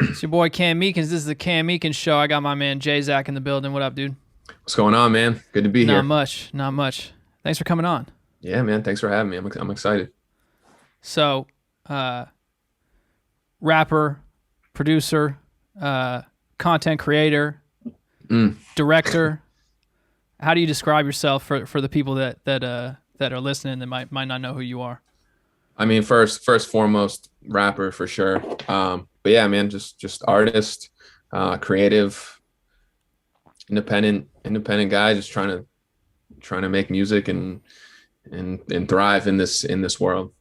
It's your boy Cam Meekins. This is the Cam Meekins show. I got my man JZAC in the building. What up, dude? What's going on, man? Good to be Not here. much. Not much. Thanks for coming on. Yeah, man. Thanks for having me. I'm excited. So, uh, rapper, producer, uh, content creator, Mm. director. How do you describe yourself for the people that are listening that might not know who you are? I mean, first foremost, rapper for sure. But yeah, man, just artist, creative, independent guy, just trying to make music and thrive in this world.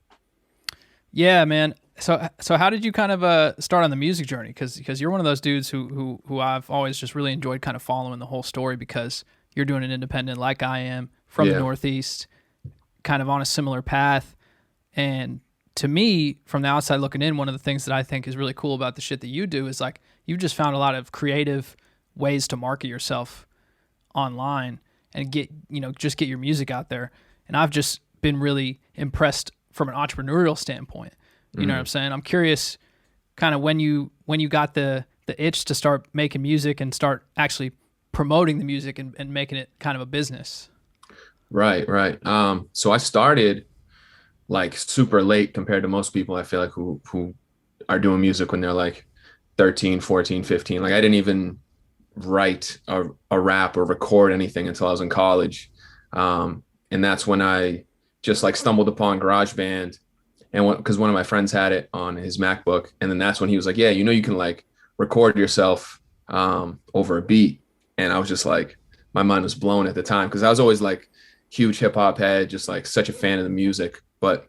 Yeah, man. So how did you kind of start on the music journey? Because you're one of those dudes who I've always just really enjoyed kind of following the whole story because you're doing it independent like I am from the Yeah. Northeast, kind of on a similar path. And to me, from the outside looking in, one of the things that I think is really cool about the shit that you do is like you've just found a lot of creative ways to market yourself online and just get your music out there. And I've just been really impressed from an entrepreneurial standpoint. You know what I'm Mm. saying? I'm curious kind of when you got the itch to start making music and start actually promoting the music and making it kind of a business. Right, right. So I started like super late compared to most people, I feel like who are doing music when they're like 13, 14, 15. Like I didn't even write a rap or record anything until I was in college. And that's when I just like stumbled upon GarageBand and because one of my friends had it on his MacBook. And then that's when he was like, yeah, you can like record yourself over a beat. And I was just like, my mind was blown at the time because I was always like huge hip hop head, just like such a fan of the music, but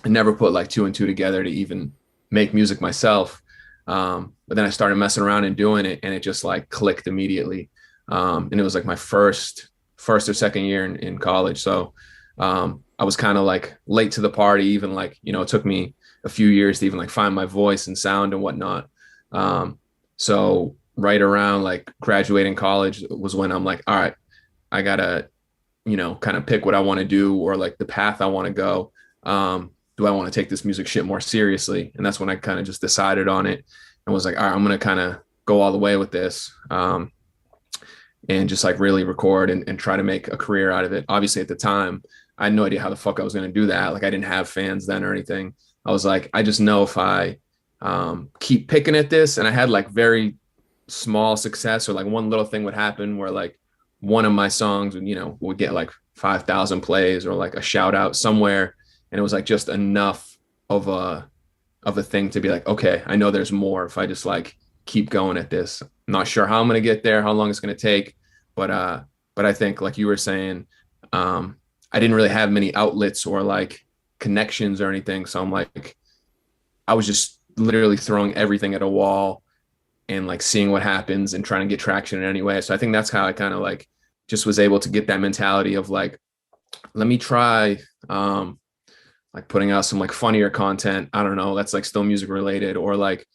I never put like two and two together to even make music myself. But then I started messing around and doing it, and it just like clicked immediately. And it was like my first or second year in college. So I was kind of like late to the party, even like, it took me a few years to even like find my voice and sound and whatnot. So right around like graduating college was when I'm like, all right, I gotta, kind of pick what I want to do or like the path I want to go. Do I want to take this music shit more seriously? And that's when I kind of just decided on it and was like, all right, I'm going to kind of go all the way with this. And just like really record and try to make a career out of it. Obviously at the time, I had no idea how the fuck I was going to do that. Like I didn't have fans then or anything. I was like, I just know if I keep picking at this, and I had like very small success or like one little thing would happen where like one of my songs would get like 5,000 plays or like a shout out somewhere. And it was like just enough of a thing to be like, okay, I know there's more if I just like keep going at this. I'm not sure how I'm going to get there, how long it's going to take, but I think like you were saying, I didn't really have many outlets or like connections or anything. So I'm like, I was just literally throwing everything at a wall and like seeing what happens and trying to get traction in any way. So I think that's how I kind of like just was able to get that mentality of like, let me try like putting out some like funnier content. I don't know, that's like still music related or like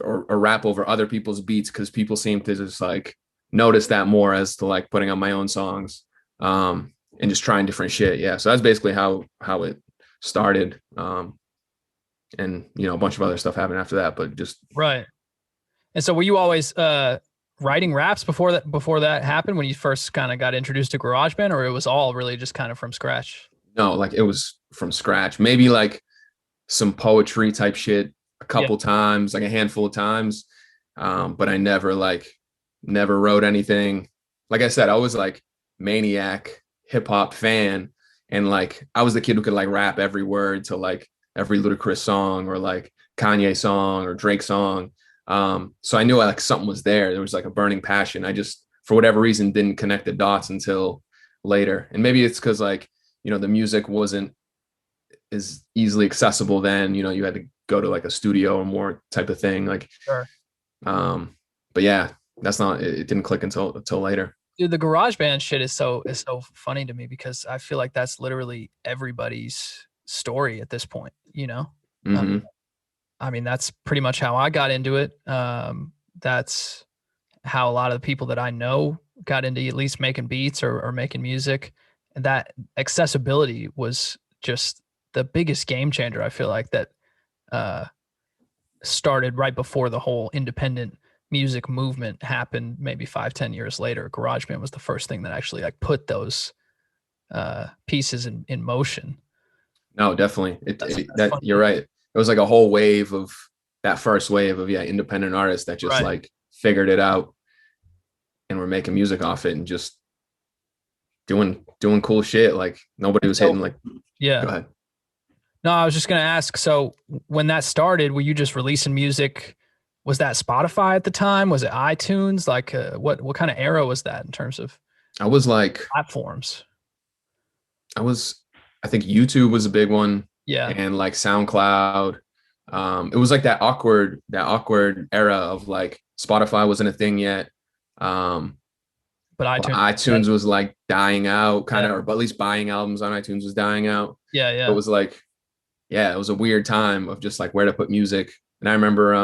or rap over other people's beats because people seem to just like notice that more as to like putting on my own songs and just trying different shit. Yeah. So that's basically how it started. And a bunch of other stuff happened after that, but just Right. And so were you always writing raps before that happened when you first kind of got introduced to GarageBand, or it was all really just kind of from scratch? no, like it was from scratch. Maybe like some poetry type shit a Yeah. couple times, like a handful of times. But I never wrote anything. Like I said, I was like maniac hip hop fan. And like I was the kid who could like rap every word to like every Ludacris song or like Kanye song or Drake song. So I knew like something was there. There was like a burning passion. I just, for whatever reason, didn't connect the dots until later. And maybe it's because like, the music wasn't as easily accessible then. You had to go to like a studio or more type of thing. Like, Sure. but yeah, that's not, it didn't click until later. Dude, the GarageBand shit is so funny to me because I feel like that's literally everybody's story at this point, you know? Uh, Hmm. I mean, that's pretty much how I got into it. That's how a lot of the people that I know got into at least making beats or making music. And that accessibility was just the biggest game changer. I feel like that uh, started right before the whole independent music movement happened, maybe 5-10 years later. GarageBand was the first thing that actually like put those pieces in motion. No, definitely. That's That funny. you're right. It was like a whole wave of that first wave of independent artists that just Right. like figured it out and were making music off it and just doing cool shit. Like nobody was hitting like. Yeah. Go ahead. No, I was just gonna ask. So when that started, were you just releasing music? Was that Spotify at the time? Was it iTunes? Like, what kind of era was that in terms of I was like, platforms? I think YouTube was a big one, Yeah, and like SoundCloud. It was like that awkward era of like Spotify wasn't a thing yet. but iTunes was like dying out, kind of, or at least buying albums on iTunes was dying out. Yeah. It was like, it was a weird time of just like where to put music. And I remember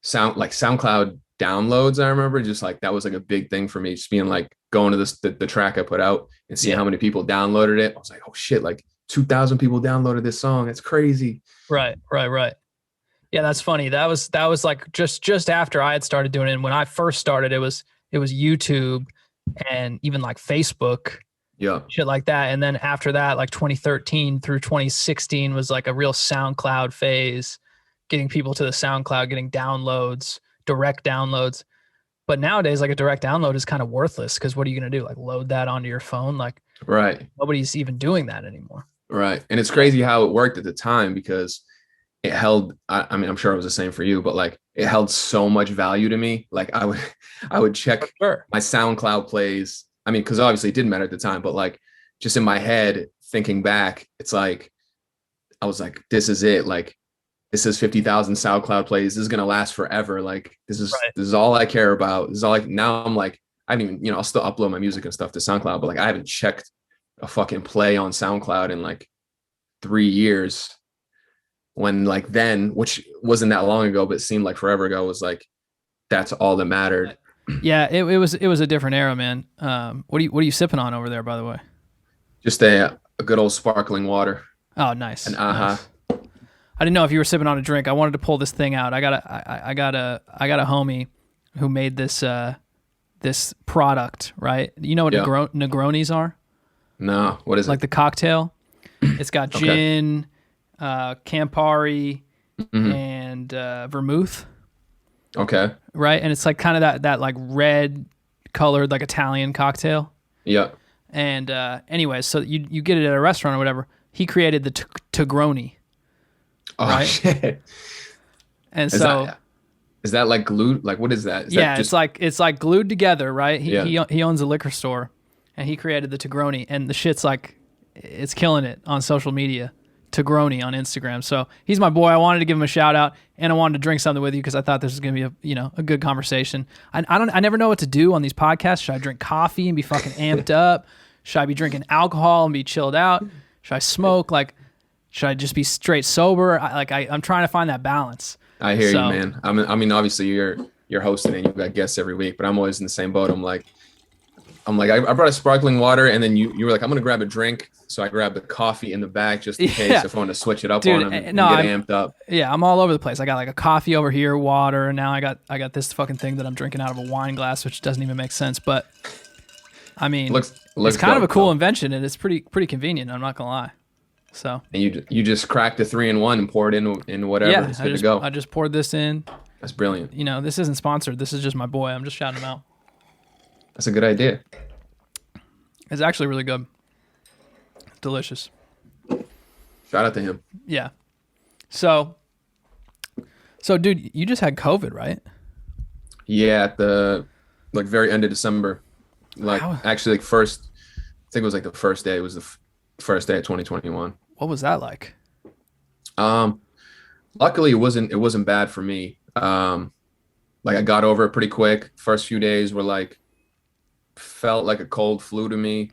SoundCloud downloads. I remember just like that was like a big thing for me, just being like going to the track I put out and seeing how many people downloaded it. I was like, oh shit, like 2,000 people downloaded this song. It's crazy. Right. Yeah, that's funny. That was like just after I had started doing it. And when I first started, it was YouTube and even like Facebook. Yeah. Shit like that. And then after that, like 2013 through 2016 was like a real SoundCloud phase, getting people to the SoundCloud, getting downloads, direct downloads. But nowadays, like a direct download is kind of worthless because what are you going to do? Like load that onto your phone? Like right. Nobody's even doing that anymore. Right. And it's crazy how it worked at the time because it held, I mean, I'm sure it was the same for you, but like it held so much value to me. Like I would check my SoundCloud plays. I mean, because obviously it didn't matter at the time, but like just in my head, thinking back, it's like, I was like, this is it. Like, this is 50,000 SoundCloud plays. This is going to last forever. Like, this is all I care about. This is all like, now I'm like, I haven't even, I'll still upload my music and stuff to SoundCloud, but like, I haven't checked a fucking play on SoundCloud in like 3 years. When like then, which wasn't that long ago, but it seemed like forever ago, was like, that's all that mattered. Yeah, it was a different era, man. What are you sipping on over there, by the way? Just a good old sparkling water. Oh, nice. And nice. I didn't know if you were sipping on a drink. I wanted to pull this thing out. I got a homie who made this this product, right? You know what Negronis are? No, what is it? Like the cocktail. It's got gin, Campari, and vermouth. Okay. Right, and it's like kind of that like red colored like Italian cocktail. Yeah. And anyway, so you get it at a restaurant or whatever. He created the Tigroni. Oh right? Shit. And is that like glued? Like what is that? It's like glued together, right? He owns a liquor store, and he created the Tigroni, and the shit's like it's killing it on social media. Tigroni on Instagram. So he's my boy. I wanted to give him a shout out, and I wanted to drink something with you because I thought this was gonna be a good conversation. I never know what to do on these podcasts. Should I drink coffee and be fucking amped up? Should I be drinking alcohol and be chilled out? Should I smoke? Like, should I just be straight sober? I'm trying to find that balance. I hear you, man. I mean, obviously you're hosting and you've got guests every week, but I'm always in the same boat. I'm like, I brought a sparkling water, and then you were like, I'm gonna grab a drink. So I grabbed the coffee in the back just in case if I want to switch it up on him and get amped up. Yeah, I'm all over the place. I got like a coffee over here, water, and now I got this fucking thing that I'm drinking out of a wine glass, which doesn't even make sense. But I mean, looks it's kind of a cool invention, and it's pretty convenient. I'm not gonna lie. So and you just cracked a 3-in-1 and poured in whatever. Yeah, it's good to go. I just poured this in. That's brilliant. This isn't sponsored. This is just my boy. I'm just shouting him out. That's a good idea. It's actually really good. Delicious. Shout out to him. Yeah. So dude, you just had COVID, right? Yeah, at the like very end of December. Like actually like first, I think it was like the first day. It was the first day of 2021. What was that like? Luckily it wasn't bad for me. Like I got over it pretty quick. First few days were like felt like a cold flu to me.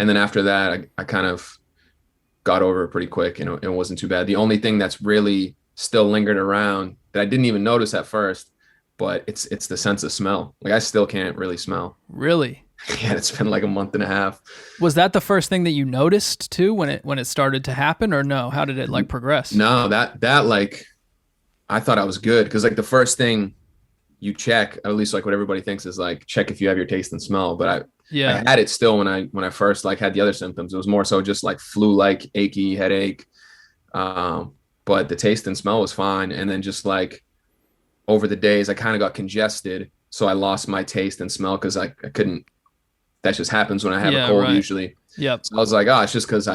And then after that, I kind of got over it pretty quick, and it wasn't too bad. The only thing that's really still lingered around that I didn't even notice at first, but it's the sense of smell. Like I still can't really smell. Really? Yeah, it's been like a month and a half. Was that the first thing that you noticed too when it started to happen, or no? How did it like progress? No, that like I thought I was good because like the first thing you check, at least like what everybody thinks is like check if you have your taste and smell. But I Yeah. had it still when I first like had the other symptoms. It was more so just like flu like achy headache. Um, but the taste and smell was fine. And then just like over the days, I kind of got congested, so I lost my taste and smell because I couldn't. That just happens when I have a Yeah, cold right. usually. Yep. So I was like, oh, it's just because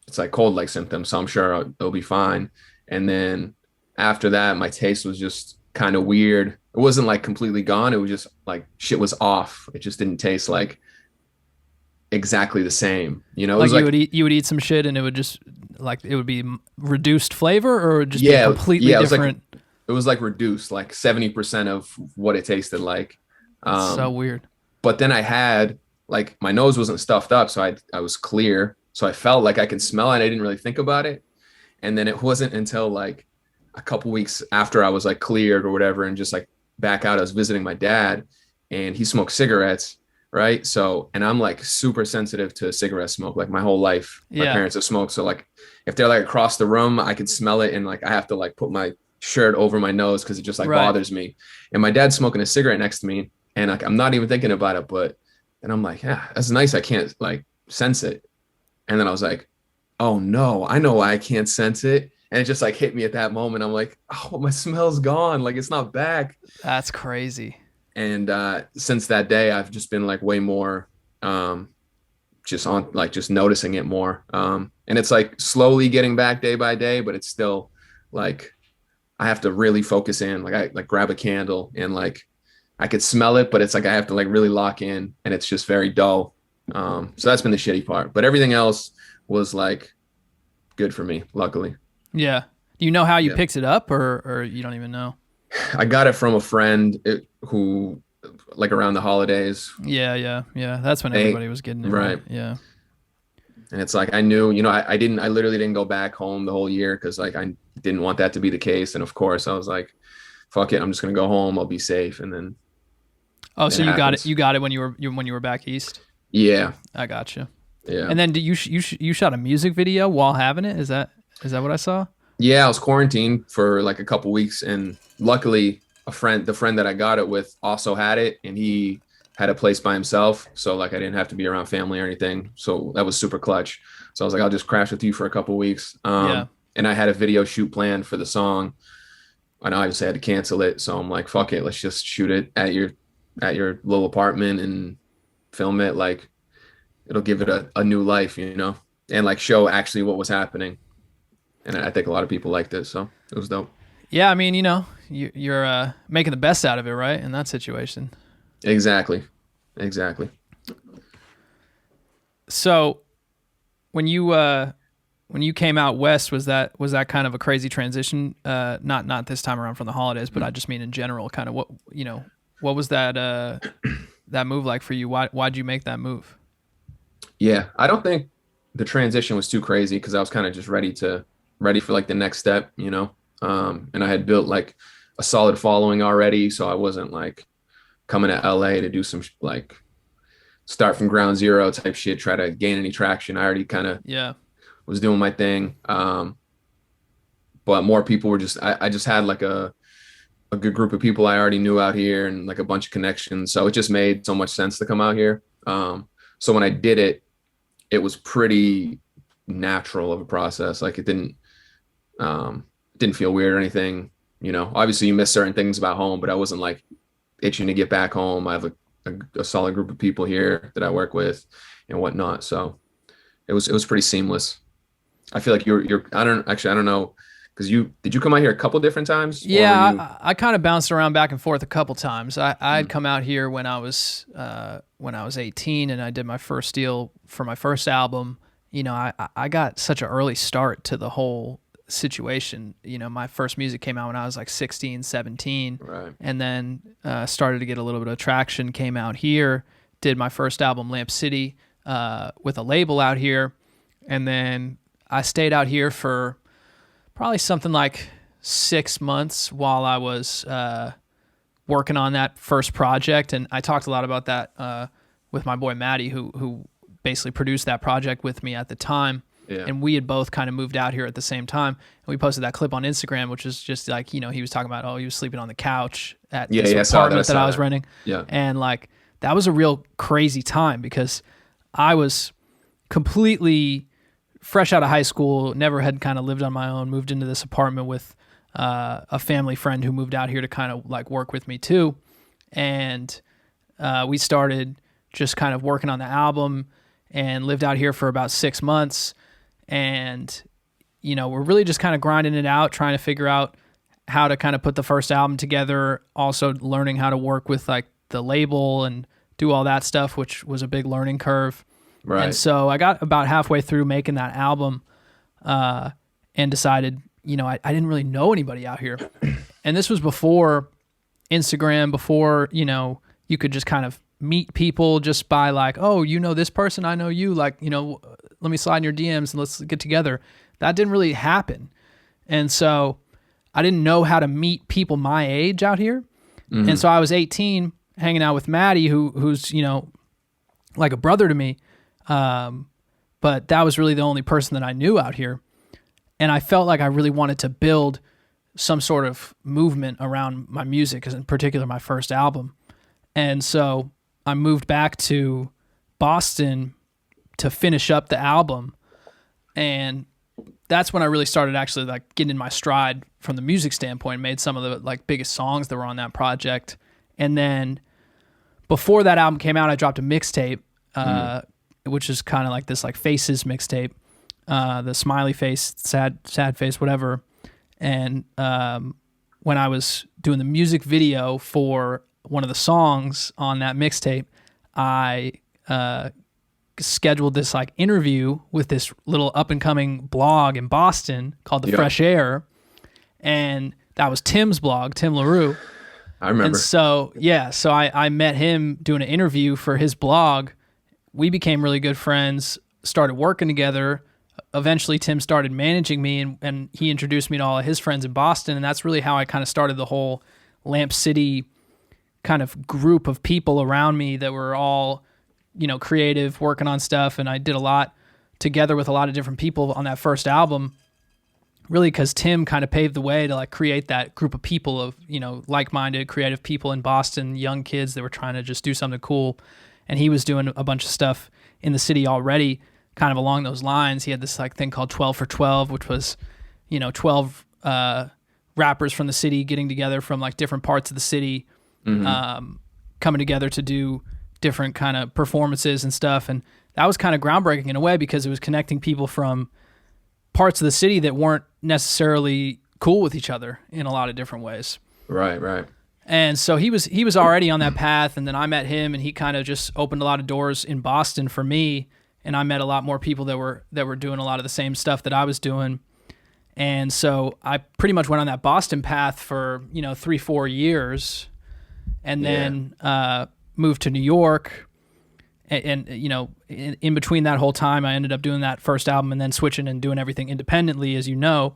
it's like cold like symptoms, so I'm sure it'll be fine. And then after that, my taste was just kind of weird. It wasn't like completely gone. It was just like shit was off. It just didn't taste like exactly the same. You know, it Like was like you would eat some shit and it would just like it would be reduced flavor, or it would just be a yeah, completely yeah. different. It was like reduced, like 70% of what it tasted like. That's so Um, weird. but then I had like my nose wasn't stuffed up, so I was clear. So I felt like I could smell it. I didn't really think about it. And then it wasn't until like a couple weeks after I was like cleared or whatever and just like back out, I was visiting my dad and he smoked cigarettes. Right. So, and I'm like super sensitive to cigarette smoke. Like my whole life, my Yeah. parents have smoked. So like if they're like across the room, I can smell it. And like I have to like put my shirt over my nose because it just like Right. bothers me. And my dad's smoking a cigarette next to me. And like I'm not even thinking about it. But then I'm like, yeah, that's nice. I can't like sense it. And then I was like, oh no, I know why I can't sense it. And it just like hit me at that moment. I'm like, oh, my smell's gone. Like it's not back. That's crazy. And since that day, I've just been like way more um, just on like just noticing it more. And it's like slowly getting back day by day, but it's still like I have to really focus in. Like I like grab a candle and like I could smell it, but it's like I have to like really lock in and it's just very dull. So that's been the shitty part. But everything else was like good for me, luckily. Yeah. Do you know how you Yeah. picked it up, or you don't even know? I got it from a friend who, like around the holidays, Yeah, yeah, yeah. That's when they, everybody was getting it, right. right? Yeah. And it's like, I knew, you know, I literally didn't go back home the whole year because like I didn't want that to be the case. And of course, I was like, fuck it, I'm just going to go home. I'll be safe. And then Oh, it so you got it. happens. You got it when you were back east. Yeah. I got you. Yeah. And then you shot a music video while having it? Is that what I saw? Yeah. I was quarantined for like a couple weeks. And luckily, the friend that I got it with also had it. And he had a place by himself. So like I didn't have to be around family or anything. So that was super clutch. So I was like, I'll just crash with you for a couple weeks. Yeah. And I had a video shoot planned for the song. And I obviously had to cancel it. So I'm like, fuck it. Let's just shoot it at your little apartment and film it. Like it'll give it a new life, you know, and like show actually what was happening. And I think a lot of people liked it. So it was dope. Yeah, I mean, you're making the best out of it, right? In that situation. Exactly. Exactly. So, when you came out west, was that kind of a crazy transition? Not this time around from the holidays, but I just mean in general. Kind of what was that that move like for you? Why'd you make that move? Yeah. I don't think the transition was too crazy because I was kind of just ready for like the next step, you know? And I had built like a solid following already. So I wasn't like coming to LA to do some like start from ground zero type shit, try to gain any traction. I already kind of Yeah. was doing my thing. But more people were I just had like a good group of people I already knew out here and like a bunch of connections. So it just made so much sense to come out here. So when I did it, it was pretty natural of a process. Like it didn't feel weird or anything. You know, obviously you miss certain things about home, but I wasn't like itching to get back home. I have a solid group of people here that I work with and whatnot. So it was pretty seamless. I feel like I don't know. Cause did you come out here a couple different times? Yeah, I kind of bounced around back and forth a couple times. I'd come out here when I was 18 and I did my first deal for my first album. You know, I got such an early start to the whole situation. You know, my first music came out when I was like 16, 17. Right. And then started to get a little bit of traction, came out here, did my first album, Lamp City, with a label out here. And then I stayed out here for probably something like 6 months while I was working on that first project. And I talked a lot about that with my boy Maddie, who basically produced that project with me at the time. Yeah. And we had both kind of moved out here at the same time. And we posted that clip on Instagram, which is just like, he was talking about, he was sleeping on the couch at this apartment that I was renting. Yeah. And like, that was a real crazy time because I was completely fresh out of high school, never had kind of lived on my own, moved into this apartment with a family friend who moved out here to kind of like work with me too. And we started just kind of working on the album and lived out here for about 6 months. And, we're really just kind of grinding it out, trying to figure out how to kind of put the first album together, also learning how to work with like the label and do all that stuff, which was a big learning curve. Right. And so I got about halfway through making that album and decided, I didn't really know anybody out here. And this was before Instagram, before, you could just kind of meet people just by like, oh, this person, I know you, like, let me slide in your DMs and let's get together. That didn't really happen. And so I didn't know how to meet people my age out here. Mm-hmm. And so I was 18 hanging out with Maddie, who's, like a brother to me. But that was really the only person that I knew out here. And I felt like I really wanted to build some sort of movement around my music, in particular my first album. And so I moved back to Boston to finish up the album. And that's when I really started actually like getting in my stride from the music standpoint, made some of the like biggest songs that were on that project. And then before that album came out, I dropped a mixtape, which is kind of like this like faces mixtape, the smiley face, sad face, whatever. And when I was doing the music video for one of the songs on that mixtape, I scheduled this like interview with this little up and coming blog in Boston called The Fresh Air. And that was Tim's blog, Tim LaRue. I remember. And so I met him doing an interview for his blog. We became really good friends, started working together. Eventually, Tim started managing me, and he introduced me to all of his friends in Boston, and that's really how I kind of started the whole Lamp City kind of group of people around me that were all, creative, working on stuff, and I did a lot together with a lot of different people on that first album, really because Tim kind of paved the way to like create that group of people of, like-minded, creative people in Boston, young kids that were trying to just do something cool, and he was doing a bunch of stuff in the city already, kind of along those lines. He had this like thing called 12 for 12, which was, 12 rappers from the city getting together from like different parts of the city, coming together to do different kind of performances and stuff. And that was kind of groundbreaking in a way because it was connecting people from parts of the city that weren't necessarily cool with each other in a lot of different ways. Right. And so he was already on that path, and then I met him, and he kind of just opened a lot of doors in Boston for me. And I met a lot more people that were doing a lot of the same stuff that I was doing. And so I pretty much went on that Boston path for, 3-4 years, and then moved to New York. And in between that whole time, I ended up doing that first album and then switching and doing everything independently, as you know.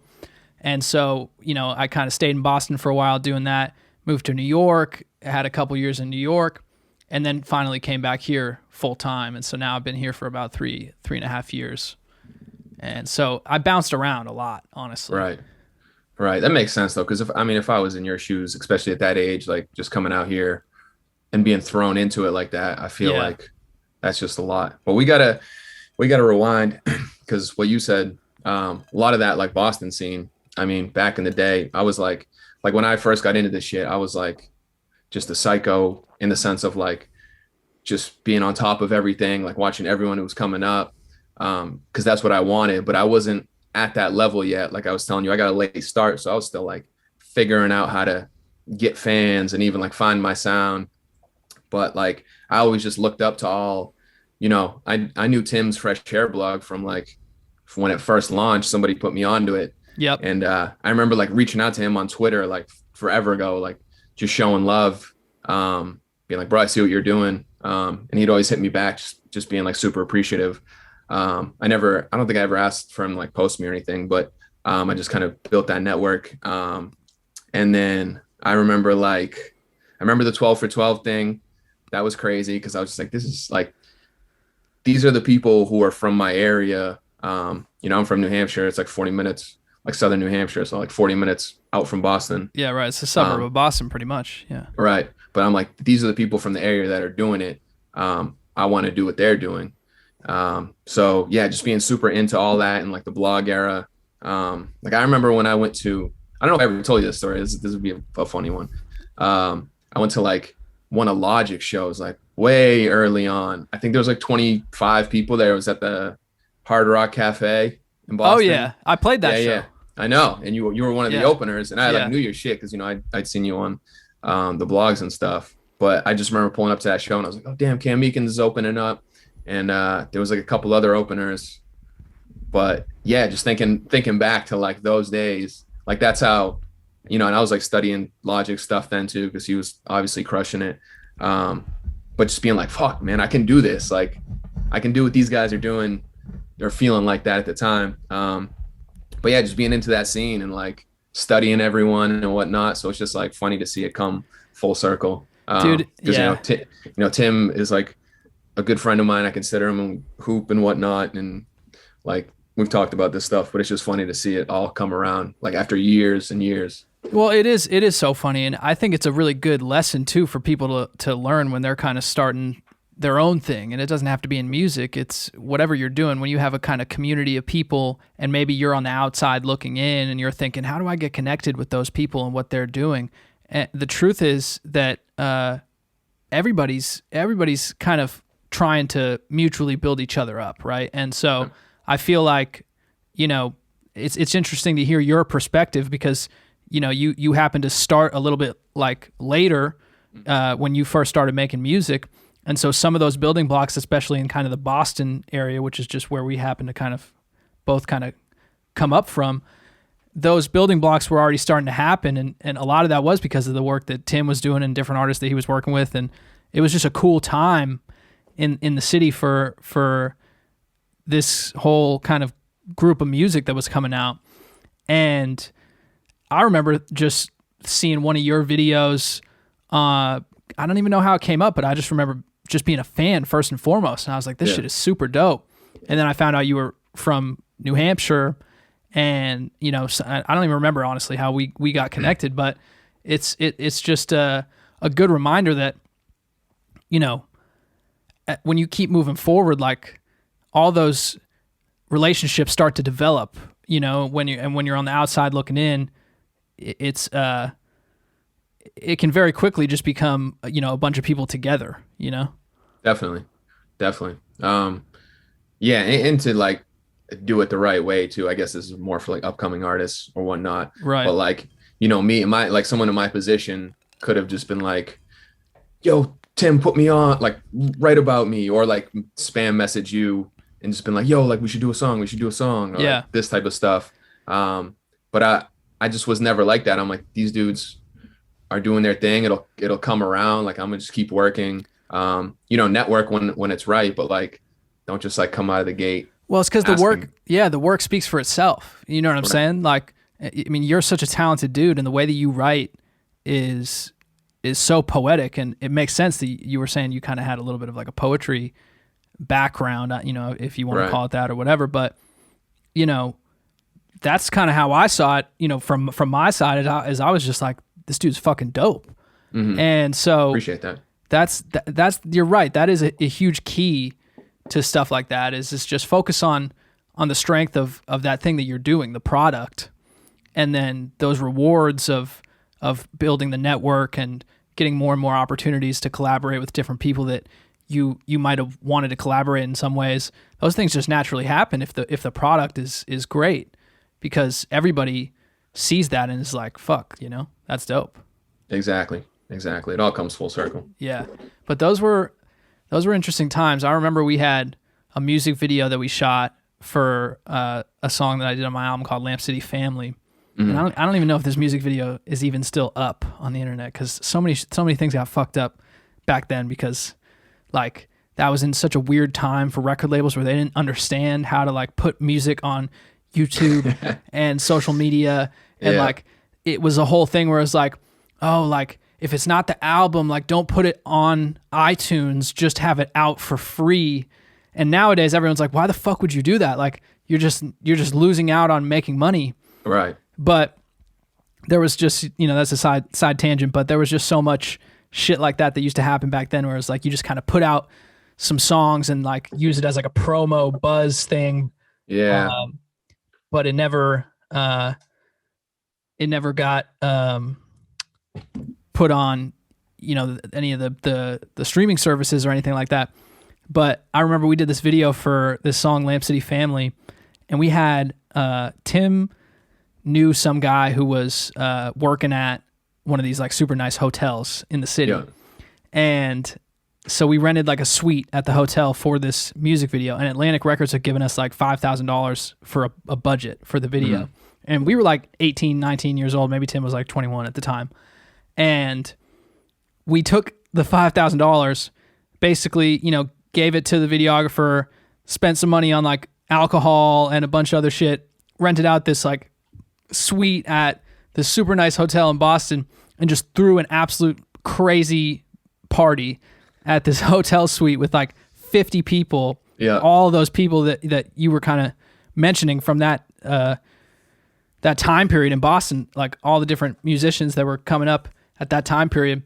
And so, I kind of stayed in Boston for a while doing that, moved to New York, had a couple years in New York, and then finally came back here full time. And so now I've been here for about 3.5 years. And so I bounced around a lot, honestly. Right. That makes sense though. Cause if I was in your shoes, especially at that age, like just coming out here and being thrown into it like that, I feel like that's just a lot. But we gotta rewind because what you said, a lot of that like Boston scene, back in the day, I was like when I first got into this shit, I was like just a psycho in the sense of like just being on top of everything, like watching everyone who was coming up, because that's what I wanted, but I wasn't at that level yet. Like I was telling you, I got a late start, so I was still like figuring out how to get fans and even like find my sound. But like I always just looked up to all, I knew Tim's Fresh Hair blog from when it first launched. Somebody put me onto it. Yep. And I remember like reaching out to him on Twitter like forever ago, like just showing love, being like, bro, I see what you're doing. And he'd always hit me back, just being like super appreciative. I don't think I ever asked for him to like post me or anything, but I just kind of built that network. And then I remember the 12 for 12 thing. that was crazy because I was just like, this is like, these are the people who are from my area. You know, I'm from New Hampshire. It's like 40 minutes, like southern New Hampshire. So like 40 minutes out from Boston. Yeah, right. It's a suburb of Boston pretty much. Yeah. Right. But I'm like, these are the people from the area that are doing it. I want to do what they're doing. So yeah, just being super into all that and like the blog era. Like I remember when I went to, I don't know if I ever told you this story. This would be a funny one. I went to like one of Logic's shows, like way early on. I think there was like 25 people there. It was at the Hard Rock Cafe in Boston. Oh yeah, I played that show. Yeah, I know. And you were one of the openers, and I like knew your shit because, you know, I'd seen you on the blogs and stuff. But I just remember pulling up to that show and I was like, oh damn, Cam Meekins is opening up. And there was like a couple other openers. But yeah, just thinking back to like those days, like that's how, you know, and I was like studying Logic stuff then too, because he was obviously crushing it. But just being like, fuck, man, I can do this. Like I can do what these guys are doing. They're feeling like that at the time. But yeah, just being into that scene and like studying everyone and whatnot. So it's just like funny to see it come full circle. Dude, yeah. You know, Tim is like a good friend of mine. I consider him a hoop and whatnot. And like, we've talked about this stuff, but it's just funny to see it all come around like after years and years. Well, it is so funny. And I think it's a really good lesson too for people to learn when they're kind of starting their own thing. And it doesn't have to be in music. It's whatever you're doing. When you have a kind of community of people and maybe you're on the outside looking in and you're thinking, how do I get connected with those people and what they're doing? And the truth is that everybody's kind of trying to mutually build each other up, right? And so I feel like, you know, it's interesting to hear your perspective because, you know, you happen to start a little bit like later when you first started making music. And so some of those building blocks, especially in kind of the Boston area, which is just where we happen to kind of both kind of come up from, those building blocks were already starting to happen. And a lot of that was because of the work that Tim was doing and different artists that he was working with. And it was just a cool time in the city for this whole kind of group of music that was coming out. And I remember just seeing one of your videos. I don't even know how it came up, but I just remember just being a fan first and foremost. And I was like, this shit is super dope. And then I found out you were from New Hampshire. And, you know, I don't even remember, honestly, how we got connected, but it's just a good reminder that, you know, when you keep moving forward, like all those relationships start to develop, you know, when you're on the outside looking in, it can very quickly just become, you know, a bunch of people together, you know? Definitely. Yeah. And to like, do it the right way too. I guess this is more for like upcoming artists or whatnot. Right. But like, you know, like someone in my position could have just been like, yo, Tim, put me on, like write about me, or like spam message you and just been like, yo, like we should do a song. Or like this type of stuff. But I just was never like that. I'm like, these dudes are doing their thing. It'll come around. Like I'm gonna just keep working, you know, network when it's right, but like, don't just like come out of the gate. Well, it's because the work speaks for itself. You know what I'm saying? Like, I mean, you're such a talented dude, and the way that you write is so poetic, and it makes sense that you were saying you kind of had a little bit of like a poetry background, you know, if you want to call it that or whatever. But, you know, that's kind of how I saw it, you know, from my side, as I was just like, this dude's fucking dope. Mm-hmm. And so appreciate that. That's you're right. That is a huge key to stuff like that, is just focus on the strength of that thing that you're doing, the product, and then those rewards of building the network and getting more and more opportunities to collaborate with different people that you might have wanted to collaborate in some ways. Those things just naturally happen if the product is great, because everybody sees that and is like, fuck, you know, that's dope. Exactly. It all comes full circle. Yeah. But those were interesting times. I remember we had a music video that we shot for a song that I did on my album called Lamp City Family. Mm-hmm. And I don't even know if this music video is even still up on the internet, because so many things got fucked up back then, because like that was in such a weird time for record labels where they didn't understand how to like put music on YouTube and social media. And like it was a whole thing where it's like, oh, like if it's not the album, like don't put it on iTunes, just have it out for free. And nowadays everyone's like, why the fuck would you do that? Like you're just losing out on making money. Right. But there was just, that's a side tangent, but there was just so much shit like that used to happen back then, where it's like you just kind of put out some songs and like use it as like a promo buzz thing. Yeah. But it never got put on, any of the streaming services or anything like that. But I remember we did this video for this song Lamp City Family, and we had Tim knew some guy who was working at one of these like super nice hotels in the city. Yeah. And so we rented like a suite at the hotel for this music video, and Atlantic Records had given us like $5,000 for a budget for the video. Mm-hmm. And we were like 18, 19 years old. Maybe Tim was like 21 at the time. And we took the $5,000, basically, gave it to the videographer, spent some money on like alcohol and a bunch of other shit, rented out this like suite at this super nice hotel in Boston, and just threw an absolute crazy party at this hotel suite with like 50 people. Yeah. All those people that you were kind of mentioning from that time period in Boston, like all the different musicians that were coming up at that time period.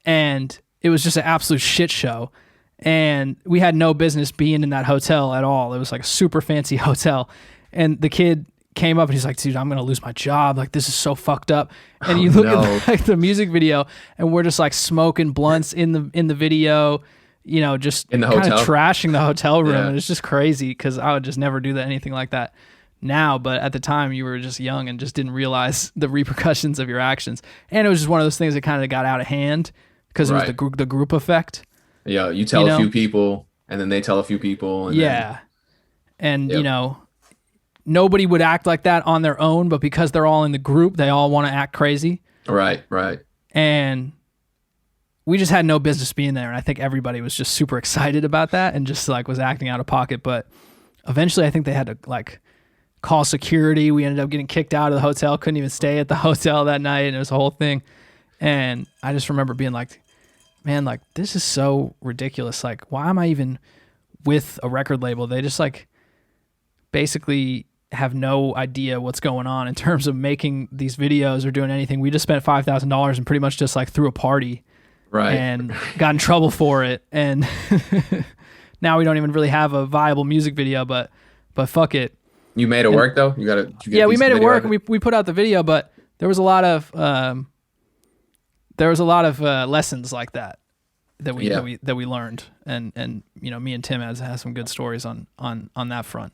And it was just an absolute shit show. And we had no business being in that hotel at all. It was like a super fancy hotel. And the kid came up and he's like, dude, I'm going to lose my job. Like, this is so fucked up. And you look at the music video, and we're just like smoking blunts in the video, just kind of trashing the hotel room. Yeah. And it's just crazy because I would just never do anything like that now. But at the time you were just young and just didn't realize the repercussions of your actions. And it was just one of those things that kind of got out of hand because it was the group effect. Yeah. You tell a few people, and then they tell a few people. And yeah. And nobody would act like that on their own, but because they're all in the group, they all want to act crazy. Right. And we just had no business being there. And I think everybody was just super excited about that and just like was acting out of pocket. But eventually I think they had to like call security. We ended up getting kicked out of the hotel, couldn't even stay at the hotel that night. And it was a whole thing. And I just remember being like, man, like this is so ridiculous. Like, why am I even with a record label? They just like basically have no idea what's going on in terms of making these videos or doing anything. We just spent $5,000 and pretty much just like threw a party, right? And got in trouble for it. And now we don't even really have a viable music video, but fuck it. You made it work though. We made it work, and we put out the video. But there was a lot of lessons like that we learned, and me and Tim has some good stories on that front.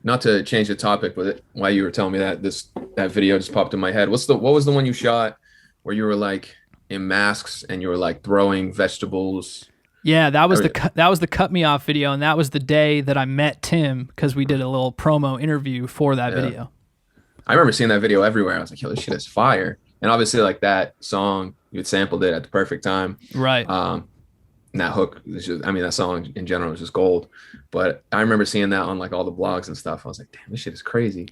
Not to change the topic, but while you were telling me that video just popped in my head. What was the one you shot where you were like in masks and you were like throwing vegetables? Yeah, that was the Cut Me Off video, and that was the day that I met Tim because we did a little promo interview for that video. I remember seeing that video everywhere. I was like, yo, this shit is fire. And obviously like that song, you had sampled it at the perfect time. Right. And that hook, that song in general was just gold. But I remember seeing that on like all the blogs and stuff. I was like, damn, this shit is crazy.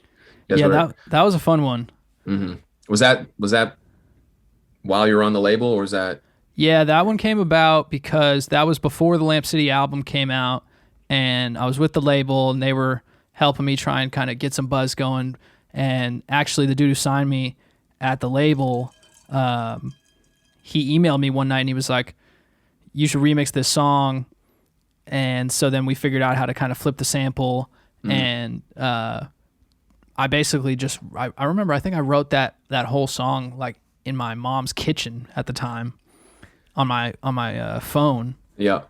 That was a fun one. Mm-hmm. Was that while you were on the label, or was that? Yeah, that one came about because that was before the Lamp City album came out, and I was with the label, and they were helping me try and kind of get some buzz going. And actually, the dude who signed me at the label, he emailed me one night, and he was like, you should remix this song. And so then we figured out how to kind of flip the sample. Mm-hmm. And I basically I remember, I think I wrote that whole song like in my mom's kitchen at the time on my phone. Yeah.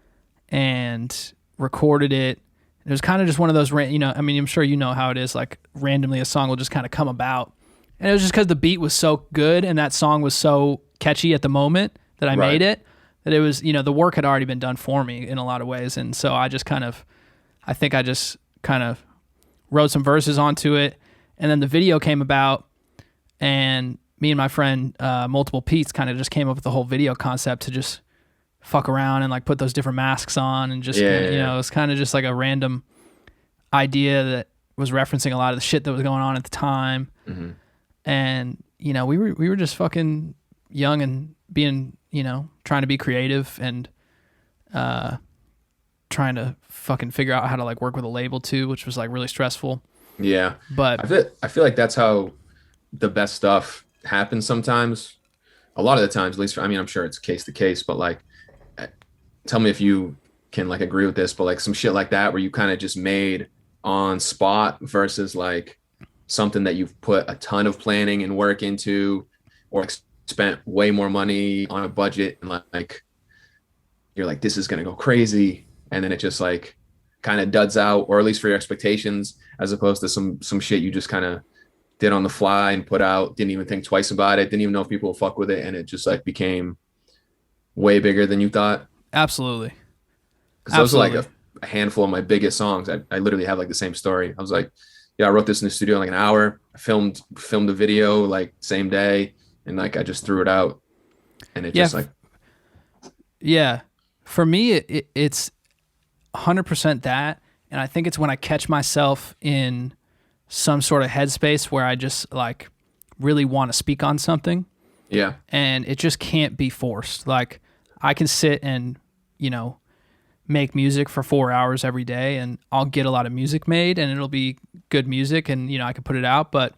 And recorded it. It was kind of just one of those, I'm sure you know how it is, like randomly a song will just kind of come about. And it was just because the beat was so good and that song was so catchy at the moment that I made it. That it was, the work had already been done for me in a lot of ways. And so I just kind of wrote some verses onto it. And then the video came about, and me and my friend, Multiple Pete's, kind of just came up with the whole video concept to just fuck around and like put those different masks on and just, it was kind of just like a random idea that was referencing a lot of the shit that was going on at the time. Mm-hmm. And, we were just fucking young and being, trying to be creative and trying to fucking figure out how to like work with a label too, which was like really stressful. Yeah. But I feel like that's how the best stuff happens sometimes. A lot of the times, at least, I mean, I'm sure it's case to case, but like, eh, tell me if you can like agree with this, but like some shit like that where you kind of just made on spot versus like something that you've put a ton of planning and work into, or like spent way more money on a budget and like you're like, this is going to go crazy. And then it just like kind of duds out, or at least for your expectations, as opposed to some shit you just kind of did on the fly and put out, didn't even think twice about it, didn't even know if people will fuck with it, and it just like became way bigger than you thought. absolutely. Because those are like a handful of my biggest songs. I literally have like the same story. I was like, yeah, I wrote this in the studio in like an hour. I filmed a video like same day, and like I just threw it out, and it just like Yeah. For me, it's 100% that. And I think it's when I catch myself in some sort of headspace where I just like really want to speak on something. yeah, And it just can't be forced. Like I can sit and, make music for 4 hours every day and I'll get a lot of music made and it'll be good music and, I can put it out. But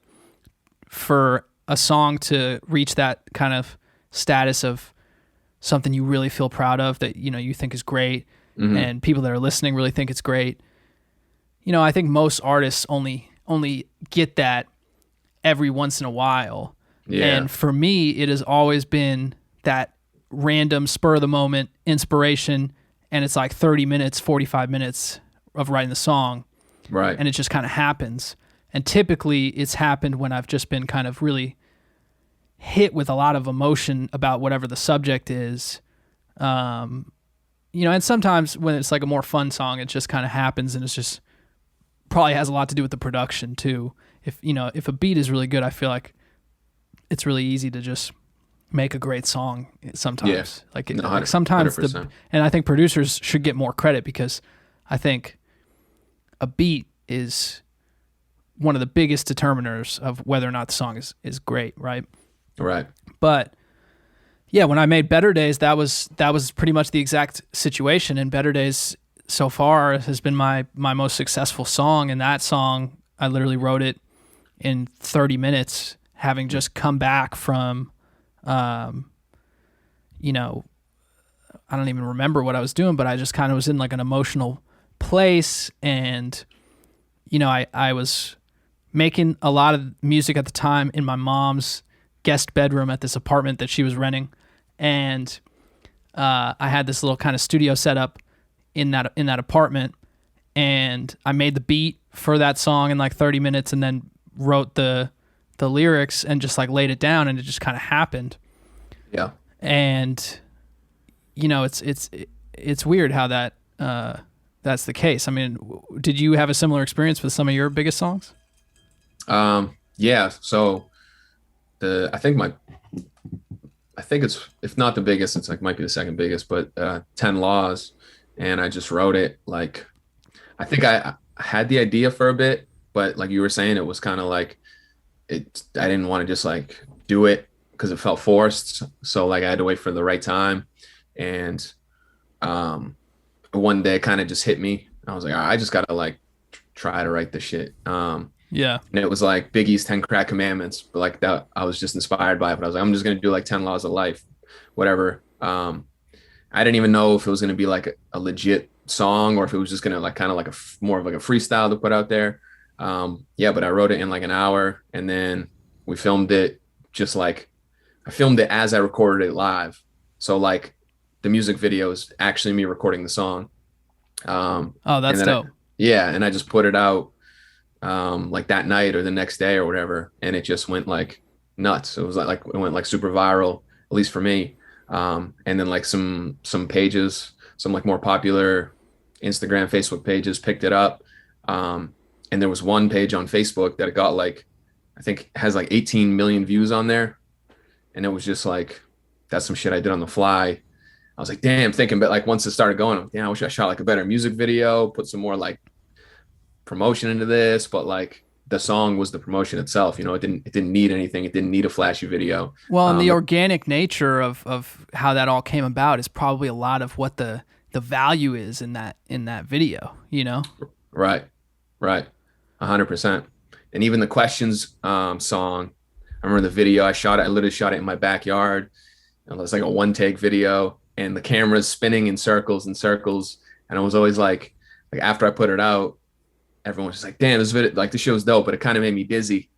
for a song to reach that kind of status of something you really feel proud of that, you think is great, and people that are listening really think it's great. I think most artists only get that every once in a while. yeah, And for me, it has always been that random spur of the moment inspiration. And it's like 30 minutes, 45 minutes of writing the song. right, And it just kind of happens. And typically it's happened when I've just been kind of really hit with a lot of emotion about whatever the subject is. And sometimes when it's like a more fun song, it just kind of happens and it's just probably has a lot to do with the production too. If a beat is really good, I feel like it's really easy to just make a great song sometimes. Yeah. Like sometimes 100%. and I think producers should get more credit because I think a beat is one of the biggest determiners of whether or not the song is great, right? Right. But yeah, when I made Better Days, that was pretty much the exact situation. And Better Days so far has been my most successful song. And that song, I literally wrote it in 30 minutes, having just come back from, I don't even remember what I was doing, but I just kind of was in like an emotional place. And, I was making a lot of music at the time in my mom's guest bedroom at this apartment that she was renting. And I had this little kind of studio set up in that apartment, and I made the beat for that song in like 30 minutes and then wrote the lyrics and just like laid it down, and it just kind of happened. Yeah. And it's weird how that's the case. I mean, did you have a similar experience with some of your biggest songs? Yeah. So I think it's, if not the biggest, it's like might be the second biggest, but 10 Laws. And I just wrote it like, I think I had the idea for a bit, but like you were saying, it was kind of like I didn't want to just like do it because it felt forced. So like I had to wait for the right time. And one day it kind of just hit me. I was like, I just gotta like try to write this shit. Yeah. And it was like Biggie's 10 Crack Commandments, but like that, I was just inspired by it. But I was like, I'm just going to do like 10 Laws of Life, whatever. I didn't even know if it was going to be like a legit song or if it was just going to like kind of like more of like a freestyle to put out there. Yeah, but I wrote it in like an hour, and then we filmed it just like I filmed it as I recorded it live. So like the music video is actually me recording the song. Oh, that's dope. And I just put it out like that night or the next day or whatever, and it just went like nuts. It was like it went like super viral, at least for me. And then like some pages, some like more popular Instagram, Facebook pages picked it up. And there was one page on Facebook that it got like, I think has like 18 million views on there. And it was just like, that's some shit I did on the fly. I was like, damn, thinking, but like once it started going, damn, I wish I shot like a better music video, put some more like promotion into this, but like the song was the promotion itself. You know, it didn't need anything. It didn't need a flashy video. Well, and the Um, organic nature of how that all came about is probably a lot of what the value is in that video, you know? right, right, 100%. And even the questions song, I remember the video I shot it. I literally shot it in my backyard. It was like a one take video, and the camera's spinning in circles and circles. And I was always like after I put it out, everyone was just like, "Damn, this video, like the show's dope," but it kind of made me dizzy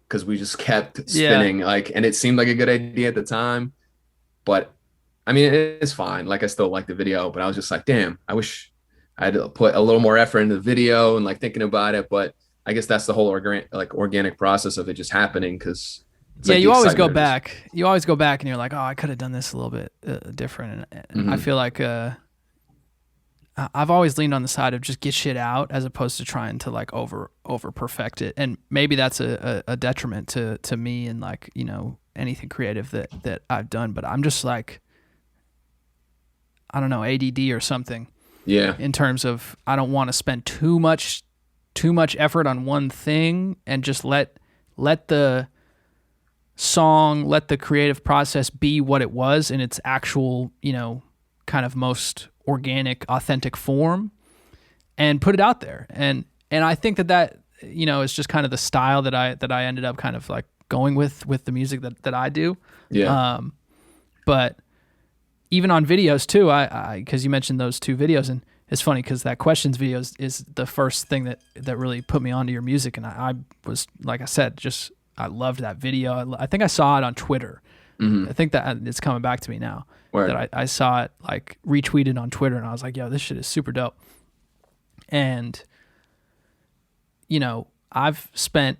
because we just kept Yeah. spinning, like, and it seemed like a good idea at the time. But I mean, it's fine. Like, I still like the video, but I was just like, damn, I wish I had to put a little more effort into the video and like thinking about it. But I guess that's the whole organic process of it just happening, because it's Yeah, like the you always go excitement of just, back. You always go back and you're like, "Oh, I could have done this a little bit different." And I Mhm. feel like I've always leaned on the side of just get shit out as opposed to trying to like over perfect it. And maybe that's a detriment to me and like, you know, anything creative that I've done, but I'm just like, I don't know, ADD or something Yeah, in terms of I don't want to spend too much effort on one thing and just let the song, let the creative process be what it was in its actual, you know, kind of most organic, authentic form, and put it out there. And I think that you know is just kind of the style that I ended up kind of like going with the music that I do. yeah, But even on videos too, I because you mentioned those two videos, and it's funny because that questions video is the first thing that really put me onto your music, and I was, like I said, just I loved that video. I think I saw it on Twitter. hmm I think that it's coming back to me now word, that I saw it like retweeted on Twitter, and I was like, yo, this shit is super dope. And you know, I've spent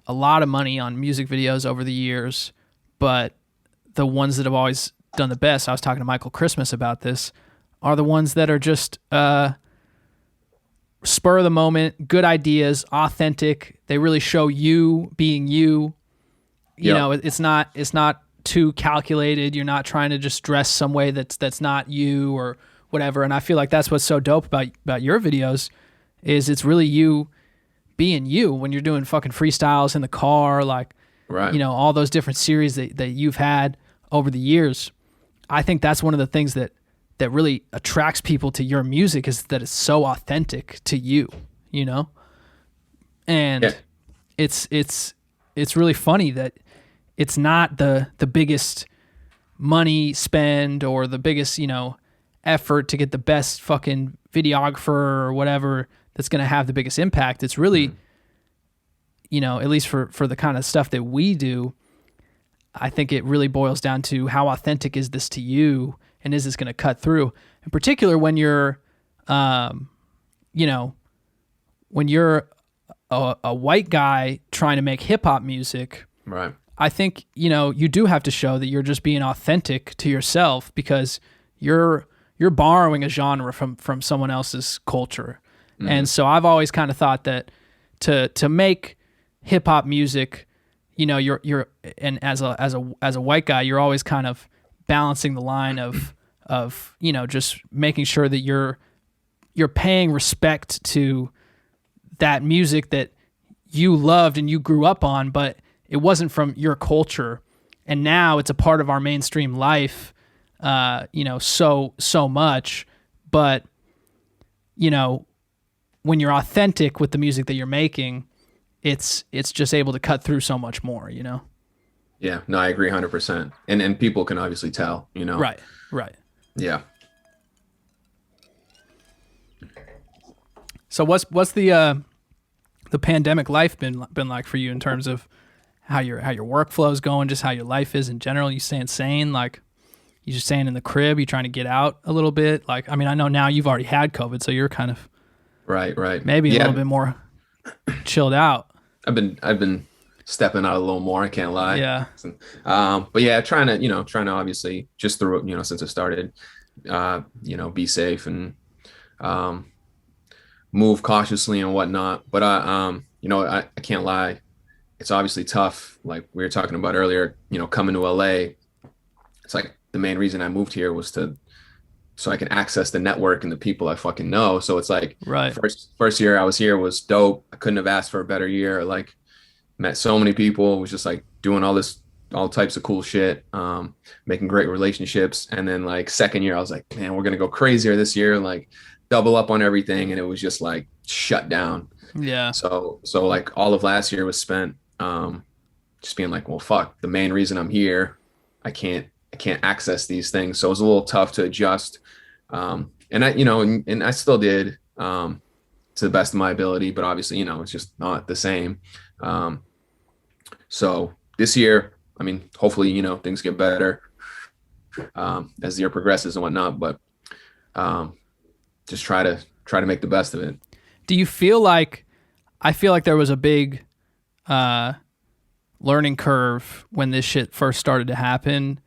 a lot of money on music videos over the years, but the ones that have always done the best, I was talking to Michael Christmas about this, are the ones that are just spur of the moment, good ideas, authentic. They really show you being you. You yeah, know, it's not too calculated. You're not trying to just dress some way that's not you or whatever. And I feel like that's what's so dope about your videos is it's really you being you when you're doing fucking freestyles in the car, like, right, you know, all those different series that you've had over the years. I think that's one of the things that really attracts people to your music is that it's so authentic to you, you know? yeah, And it's really funny that it's not the biggest money spend or the biggest, you know, effort to get the best fucking videographer or whatever that's going to have the biggest impact. It's really, you know, at least for the kind of stuff that we do, I think it really boils down to how authentic is this to you, and is this going to cut through? In particular, when you're, you know, when you're a white guy trying to make hip hop music, right, I think, you know, you do have to show that you're just being authentic to yourself because you're borrowing a genre from someone else's culture. And so I've always kind of thought that to make hip hop music, you know, you're and as a white guy, you're always kind of balancing the line of you know, just making sure that you're paying respect to that music that you loved and you grew up on, but it wasn't from your culture, and now it's a part of our mainstream life, you know, so much. But you know, when you're authentic with the music that you're making, it's just able to cut through so much more, you know? yeah. No, I agree 100%. And people can obviously tell, you know. Right, right. Yeah. So what's the pandemic life been like for you in terms of how your workflow's going, just how your life is in general? You staying sane? Like, you just staying in the crib? You trying to get out a little bit? Like, I mean, I know now you've already had COVID, so you're kind of Right, right. maybe a Yeah, little bit more chilled out. I've been stepping out a little more, I can't lie. Yeah. But yeah, trying to obviously just through, since it started, be safe and um move cautiously and whatnot. But I can't lie. It's obviously tough. Like we were talking about earlier, coming to LA. It's like the main reason I moved here was to so I can access the network and the people I fucking know. So it's like Right. first year I was here was dope. I couldn't have asked for a better year. Like met so many people, was just like doing all types of cool shit, making great relationships. And then like second year I was like, man, we're gonna go crazier this year, like double up on everything. And it was just like shut down. Yeah. So like all of last year was spent just being like, well, fuck, the main reason I'm here, I can't access these things. So it was a little tough to adjust. And I still did, to the best of my ability, but obviously, it's just not the same. So this year, I mean, hopefully, things get better, as the year progresses and whatnot, but, just try to make the best of it. Do you feel like, I feel like there was a big, learning curve when this shit first started to happen.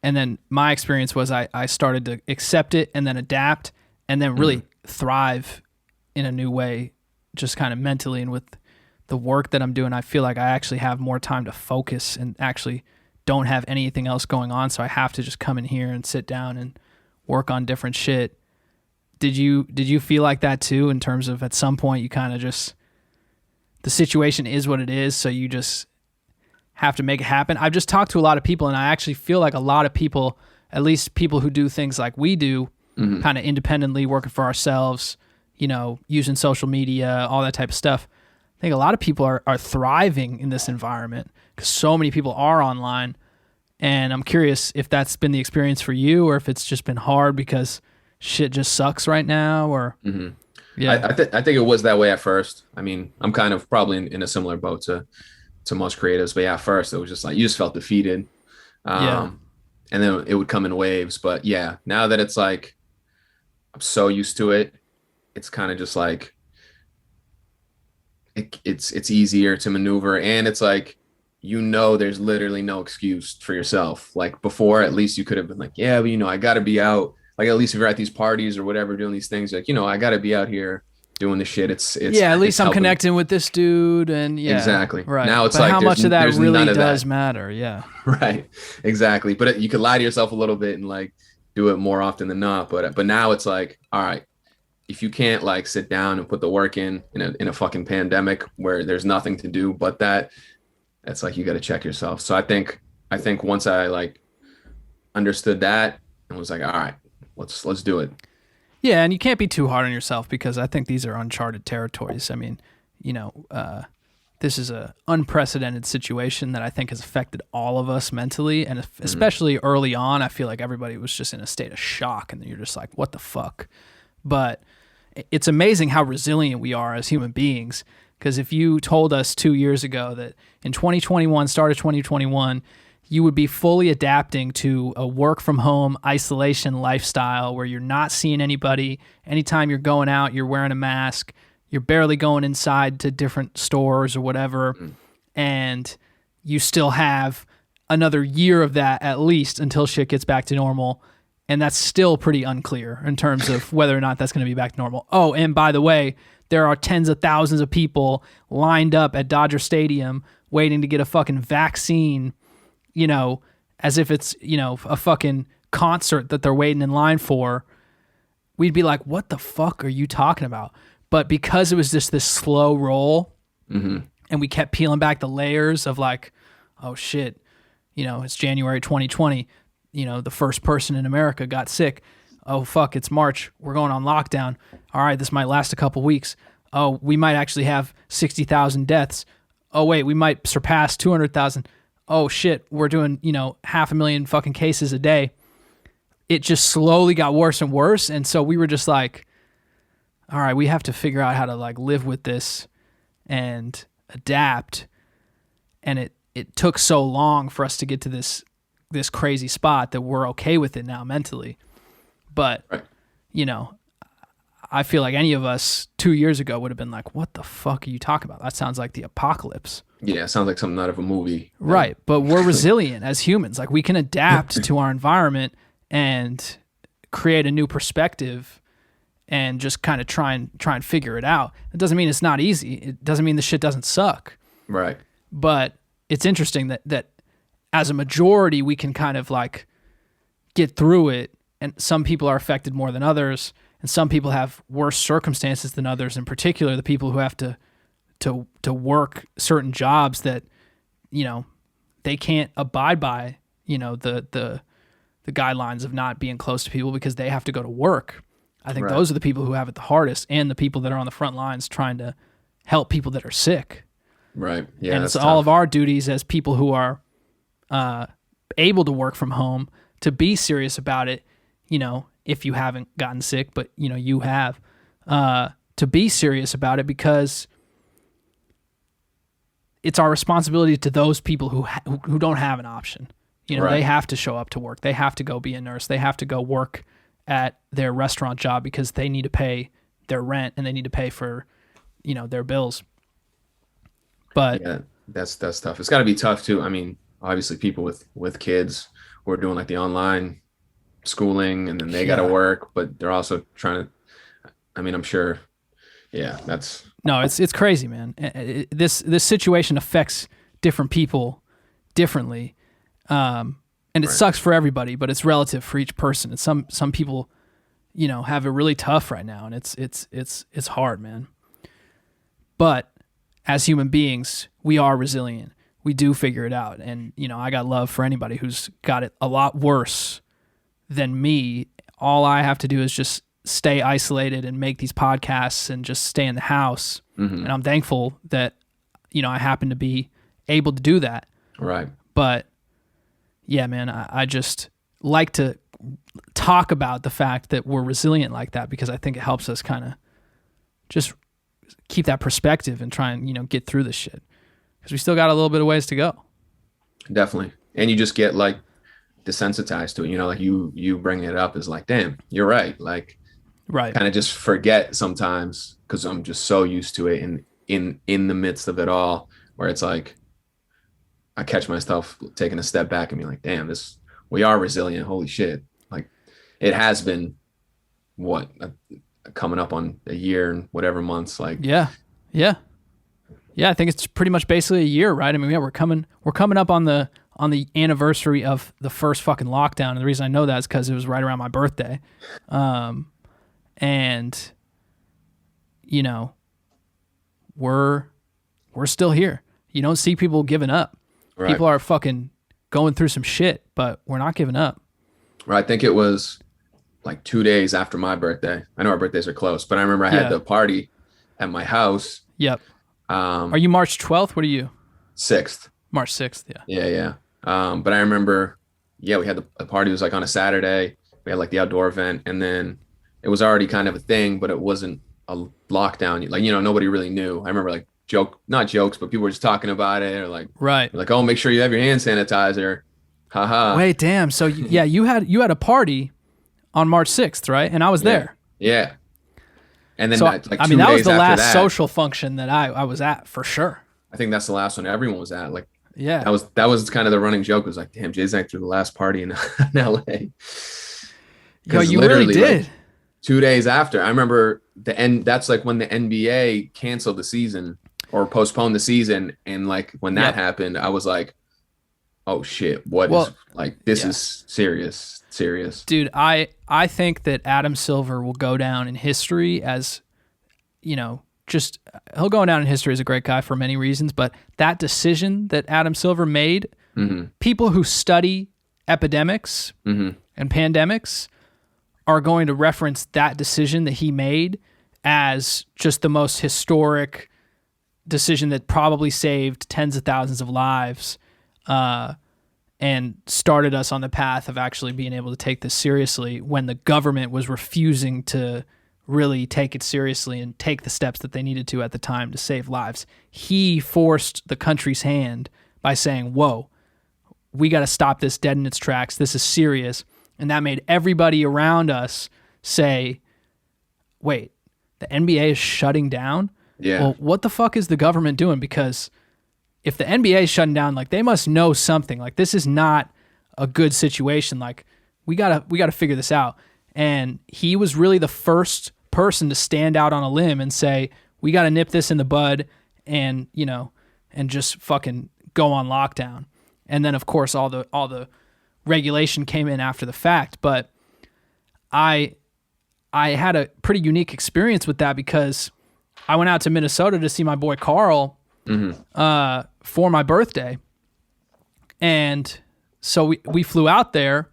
And then my experience was I started to accept it and then adapt and then really thrive in a new way, just kind of mentally. And with the work that I'm doing, I feel like I actually have more time to focus and actually don't have anything else going on. So I have to just come in here and sit down and work on different shit. Did you feel like that too, in terms of at some point you kind of just, the situation is what it is, so you just have to make it happen? I've just talked to a lot of people, and I actually feel like a lot of people, at least people who do things like we do, kind of independently, working for ourselves, using social media, all that type of stuff. I think a lot of people are thriving in this environment because so many people are online. And I'm curious if that's been the experience for you, or if it's just been hard because shit just sucks right now, or yeah. I think it was that way at first. I mean, I'm kind of probably in a similar boat to most creatives, but yeah, at first it was just like you just felt defeated, and then it would come in waves. But yeah, now that it's like I'm so used to it, it's kind of just like it's easier to maneuver, and it's like there's literally no excuse for yourself. Like before, at least you could have been like, yeah, but I got to be out. Like at least if you're at these parties or whatever doing these things, like I got to be out here doing the shit. It's at least I'm connecting with this dude, and exactly right. Now it's but like how much of that really does that. Matter? Yeah, right, exactly. But you could lie to yourself a little bit and like do it more often than not. But now it's like, all right, if you can't like sit down and put the work in a fucking pandemic where there's nothing to do but that's like you got to check yourself. So I think once I like understood that and was like, all right, let's do it. Yeah, and you can't be too hard on yourself because I think these are uncharted territories. I mean, this is a unprecedented situation that I think has affected all of us mentally, and especially early on, I feel like everybody was just in a state of shock, and you're just like, what the fuck? But it's amazing how resilient we are as human beings, because if you told us 2 years ago that in 2021, start of 2021, you would be fully adapting to a work from home isolation lifestyle where you're not seeing anybody. Anytime you're going out, you're wearing a mask. You're barely going inside to different stores or whatever. And you still have another year of that at least until shit gets back to normal. And that's still pretty unclear in terms of whether or not that's going to be back to normal. Oh, and by the way, there are tens of thousands of people lined up at Dodger Stadium waiting to get a fucking vaccine, as if it's, a fucking concert that they're waiting in line for. We'd be like, what the fuck are you talking about? But because it was just this slow roll, and we kept peeling back the layers of like, oh shit, it's January 2020, the first person in America got sick. Oh fuck, it's March, we're going on lockdown. All right, this might last a couple weeks. Oh, we might actually have 60,000 deaths. Oh wait, we might surpass 200,000. Oh shit, we're doing, 500,000 fucking cases a day. It just slowly got worse and worse. And so we were just like, all right, we have to figure out how to like live with this and adapt. And it took so long for us to get to this crazy spot that we're okay with it now mentally. But, right. I feel like any of us 2 years ago would have been like, what the fuck are you talking about? That sounds like the apocalypse. Yeah, it sounds like something out of a movie. Right. But we're resilient as humans. Like we can adapt to our environment and create a new perspective and just kind of try and figure it out. It doesn't mean it's not easy. It doesn't mean the shit doesn't suck. Right. But it's interesting that as a majority, we can kind of like get through it and some people are affected more than others, and some people have worse circumstances than others, in particular the people who have to work certain jobs that, you know, they can't abide by, you know, the guidelines of not being close to people because they have to go to work. I think those are the people who have it the hardest, and the people that are on the front lines trying to help people that are sick. Right. Yeah. And it's all of our duties as people who are able to work from home to be serious about it, you know, if you haven't gotten sick, but, you know, you have, to be serious about it, because it's our responsibility to those people who don't have an option. You know, they have to show up to work. They have to go be a nurse. They have to go work at their restaurant job because they need to pay their rent and they need to pay for, you know, their bills. But yeah, that's tough. It's got to be tough too. I mean, obviously people with kids who are doing like the online schooling, and then they got to work, but they're also trying to, I mean, I'm sure. Yeah, it's crazy, man. This situation affects different people differently. And it sucks for everybody, but it's relative for each person. And some people, you know, have it really tough right now, and it's hard, man. But as human beings, we are resilient. We do figure it out. And, you know, I got love for anybody who's got it a lot worse than me. All I have to do is just stay isolated and make these podcasts and just stay in the house. Mm-hmm. And I'm thankful that, you know, I happen to be able to do that. Right. But yeah, man, I just like to talk about the fact that we're resilient like that, because I think it helps us kind of just keep that perspective and try and, you know, get through this shit, because we still got a little bit of ways to go. Definitely. And you just get like desensitized to it, you know, like you bringing it up is like, damn, you're right. Like, kind of just forget sometimes, because I'm just so used to it, and in the midst of it all, where it's like I catch myself taking a step back and be like, damn, we are resilient. Holy shit. Like, it has been coming up on a year and whatever months. Like, yeah. I think it's pretty much basically a year, right? I mean, yeah, we're coming up on the anniversary of the first fucking lockdown. And the reason I know that is because it was right around my birthday. And you know, we're still here. You don't see people giving up. Right. People are fucking going through some shit, but we're not giving up. Right. I think it was like 2 days after my birthday. I know our birthdays are close, but I remember I had the party at my house. Yep. Are you March 12th? What are you? 6th. March 6th. Yeah. Yeah. But I remember, we had the party was like on a Saturday. We had like the outdoor event, and then it was already kind of a thing, but it wasn't a lockdown. Like, you know, nobody really knew. I remember like not jokes, but people were just talking about it, or like, like, oh, make sure you have your hand sanitizer. Haha. Wait, damn. So you had a party on March 6th, right? And I was there. Yeah. And then so, like I mean, that was the last social function that I was at, for sure. I think that's the last one everyone was at. Like, yeah, that was kind of the running joke. It was like, damn, JZAC threw the last party in LA. Yo, you really did. Like, 2 days after, I remember that's like when the NBA canceled the season or postponed the season. And like when that happened, I was like, oh shit, this is serious. Dude, I think that Adam Silver will go down in history as, you know, he'll go down in history as a great guy for many reasons, but that decision that Adam Silver made, people who study epidemics and pandemics are going to reference that decision that he made as just the most historic decision that probably saved tens of thousands of lives, and started us on the path of actually being able to take this seriously when the government was refusing to really take it seriously and take the steps that they needed to at the time to save lives. He forced the country's hand by saying, whoa, we got to stop this dead in its tracks. This is serious. And that made everybody around us say, wait, the NBA is shutting down? Yeah. Well, what the fuck is the government doing? Because if the NBA is shutting down, like, they must know something. Like, this is not a good situation. Like, we gotta figure this out. And he was really the first person to stand out on a limb and say, we got to nip this in the bud, and, you know, and just fucking go on lockdown. And then, of course, all the regulation came in after the fact. But I had a pretty unique experience with that because I went out to Minnesota to see my boy Carl for my birthday. And so we flew out there,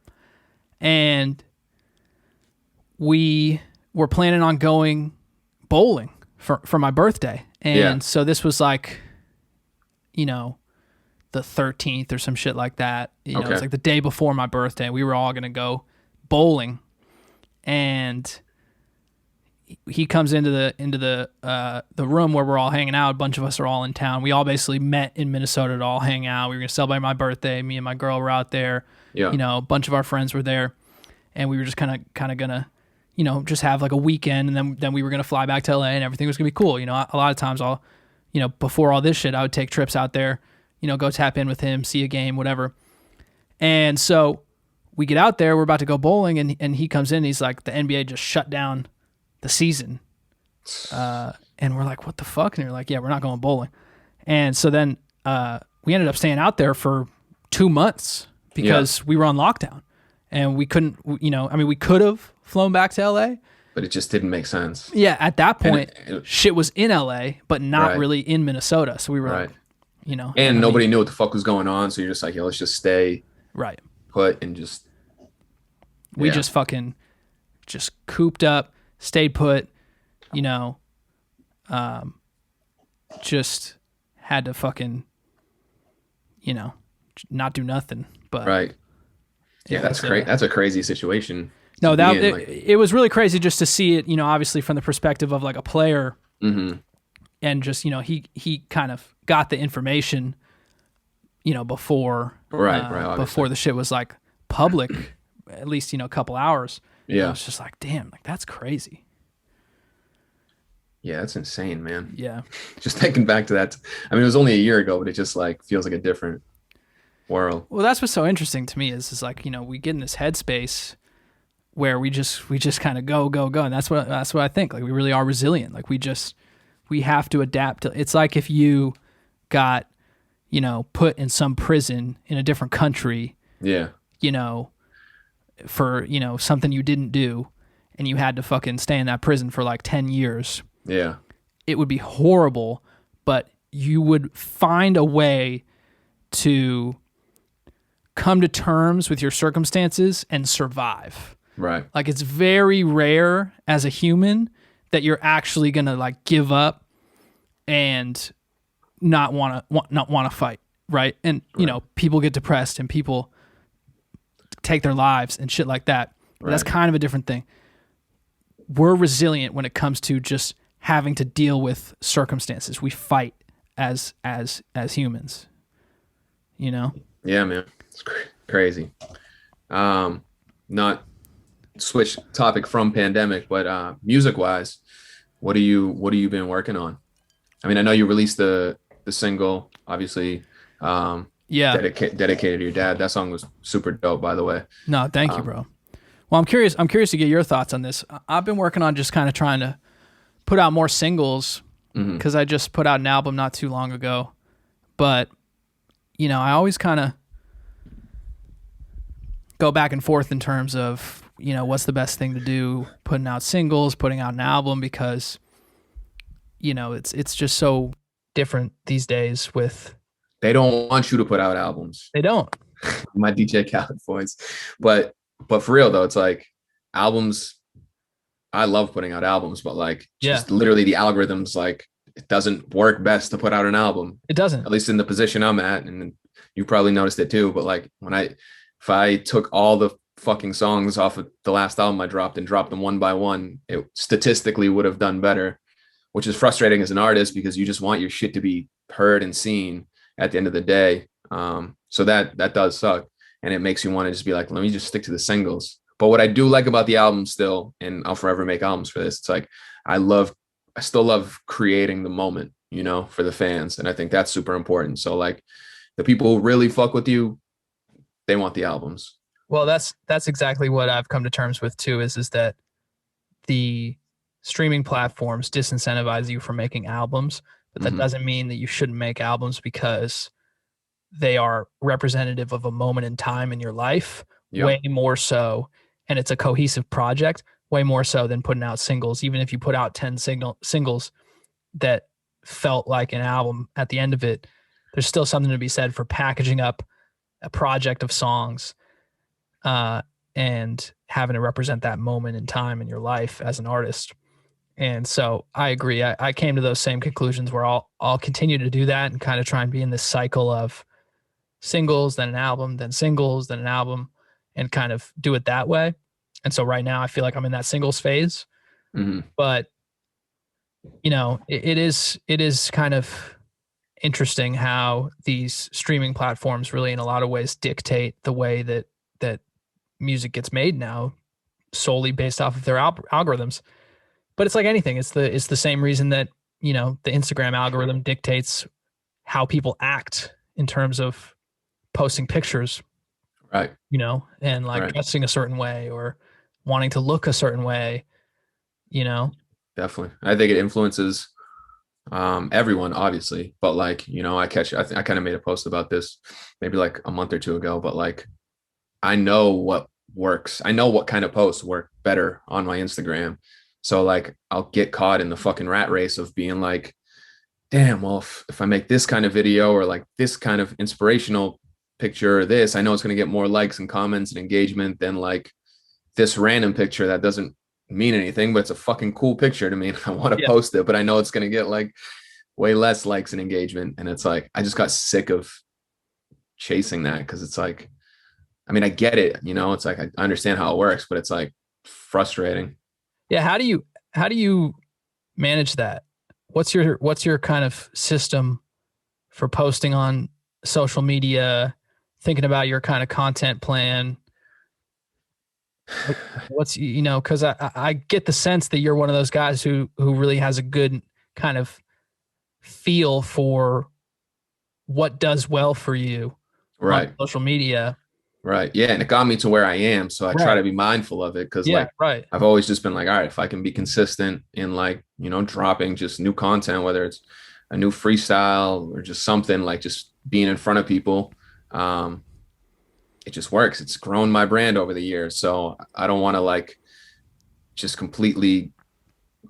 and we were planning on going bowling for my birthday. And so this was like, you know, the 13th or some shit like that. You know, it was like the day before my birthday. We were all going to go bowling. And he comes into the room where we're all hanging out. A bunch of us are all in town. We all basically met in Minnesota to all hang out. We were going to celebrate my birthday. Me and my girl were out there. Yeah. You know, a bunch of our friends were there, and we were just kind of gonna, you know, just have like a weekend, and then we were gonna fly back to LA, and everything was gonna be cool. You know, a lot of times you know, before all this shit, I would take trips out there, you know, go tap in with him, see a game, whatever. And so we get out there, we're about to go bowling, and he comes in, and he's like, the NBA just shut down the season. And we're like, what the fuck? And they're like, yeah, we're not going bowling. And so then we ended up staying out there for 2 months because we were on lockdown, and we couldn't, you know, I mean, we could have flown back to LA, but it just didn't make sense. Yeah, at that point, shit was in LA, but not really in Minnesota. So we were like, you know. And nobody knew what the fuck was going on, so you're just like, yo, let's just stay put and just. We just fucking just cooped up, stayed put, you know, just had to fucking, you know, not do nothing. But yeah, that's great. That's a crazy situation. No, it was really crazy just to see it, you know, obviously from the perspective of like a player, and just, you know, he kind of got the information, you know, before before the shit was like public, at least, you know, a couple hours. Yeah, and I was just like, damn, like that's crazy. Yeah, that's insane, man. Yeah, just thinking back to that. I mean, it was only a year ago, but it just like feels like a different world. Well, that's what's so interesting to me is like, you know, we get in this headspace where we just kind of go, and that's what I think. Like we really are resilient. Like we have to adapt to. It's like if you got, you know, put in some prison in a different country. Yeah. You know, for, you know, something you didn't do, and you had to fucking stay in that prison for like 10 years. Yeah. It would be horrible, but you would find a way to come to terms with your circumstances and survive. Right. Like it's very rare as a human that you're actually going to like give up and not want to fight. Right. And, you know, people get depressed and people take their lives and shit like that. But that's kind of a different thing. We're resilient when it comes to just having to deal with circumstances. We fight as humans, you know? Yeah, man. It's crazy. Not switch topic from pandemic, but music wise, what are you been working on? I mean, I know you released the single, obviously, dedicated to your dad. That song was super dope, by the way. No, thank you, bro. Well, I'm curious to get your thoughts on this. I've been working on just kind of trying to put out more singles because I just put out an album not too long ago. But, you know, I always kind of go back and forth in terms of, you know, what's the best thing to do, putting out singles, putting out an album, because, you know, it's just so different these days with. They don't want you to put out albums. They don't. My DJ Khaled voice. But for real though, it's like albums. I love putting out albums, but like just literally the algorithms, like it doesn't work best to put out an album. It doesn't. At least in the position I'm at, and you probably noticed it too. But like if I took all the fucking songs off of the last album I dropped and dropped them one by one, it statistically would have done better, which is frustrating as an artist because you just want your shit to be heard and seen at the end of the day. So that does suck. And it makes you want to just be like, let me just stick to the singles. But what I do like about the album still, and I'll forever make albums for this, it's like, I still love creating the moment, you know, for the fans. And I think that's super important. So like the people who really fuck with you, they want the albums. Well, that's exactly what I've come to terms with too, is that the streaming platforms disincentivize you from making albums, but that doesn't mean that you shouldn't make albums because they are representative of a moment in time in your life, way more so. and it's a cohesive project, way more so than putting out singles. Even if you put out 10 singles that felt like an album at the end of it, there's still something to be said for packaging up a project of songs and having to represent that moment in time in your life as an artist. And so I agree. I came to those same conclusions where I'll continue to do that and kind of try and be in this cycle of singles, then an album, then singles, then an album, and kind of do it that way. And so right now I feel like I'm in that singles phase, but you know, it is kind of interesting how these streaming platforms really in a lot of ways dictate the way that music gets made now, solely based off of their algorithms. But it's like anything. It's the same reason that, you know, the Instagram algorithm dictates how people act in terms of posting pictures, Right. you know, and like dressing a certain way or wanting to look a certain way, you know. Definitely. I think it influences everyone, obviously, but like, you know, I kind of made a post about this maybe like a month or two ago, but like, I know what works. I know what kind of posts work better on my Instagram. So like, I'll get caught in the fucking rat race of being like, damn, well, if I make this kind of video or like this kind of inspirational picture or this, I know it's going to get more likes and comments and engagement than like this random picture that doesn't mean anything, but it's a fucking cool picture to me. And I want to post it, but I know it's going to get like way less likes and engagement. And it's like, I just got sick of chasing that because it's like, I mean, I get it, you know, it's like, I understand how it works, but it's like frustrating. Yeah. How do you manage that? What's your kind of system for posting on social media, thinking about your kind of content plan? What's, you know, cause I get the sense that you're one of those guys who really has a good kind of feel for what does well for you on social media. Right. Yeah. And it got me to where I am. So I try to be mindful of it. Cause I've always just been like, all right, if I can be consistent in like, you know, dropping just new content, whether it's a new freestyle or just something like just being in front of people, it just works. It's grown my brand over the years. So I don't want to like just completely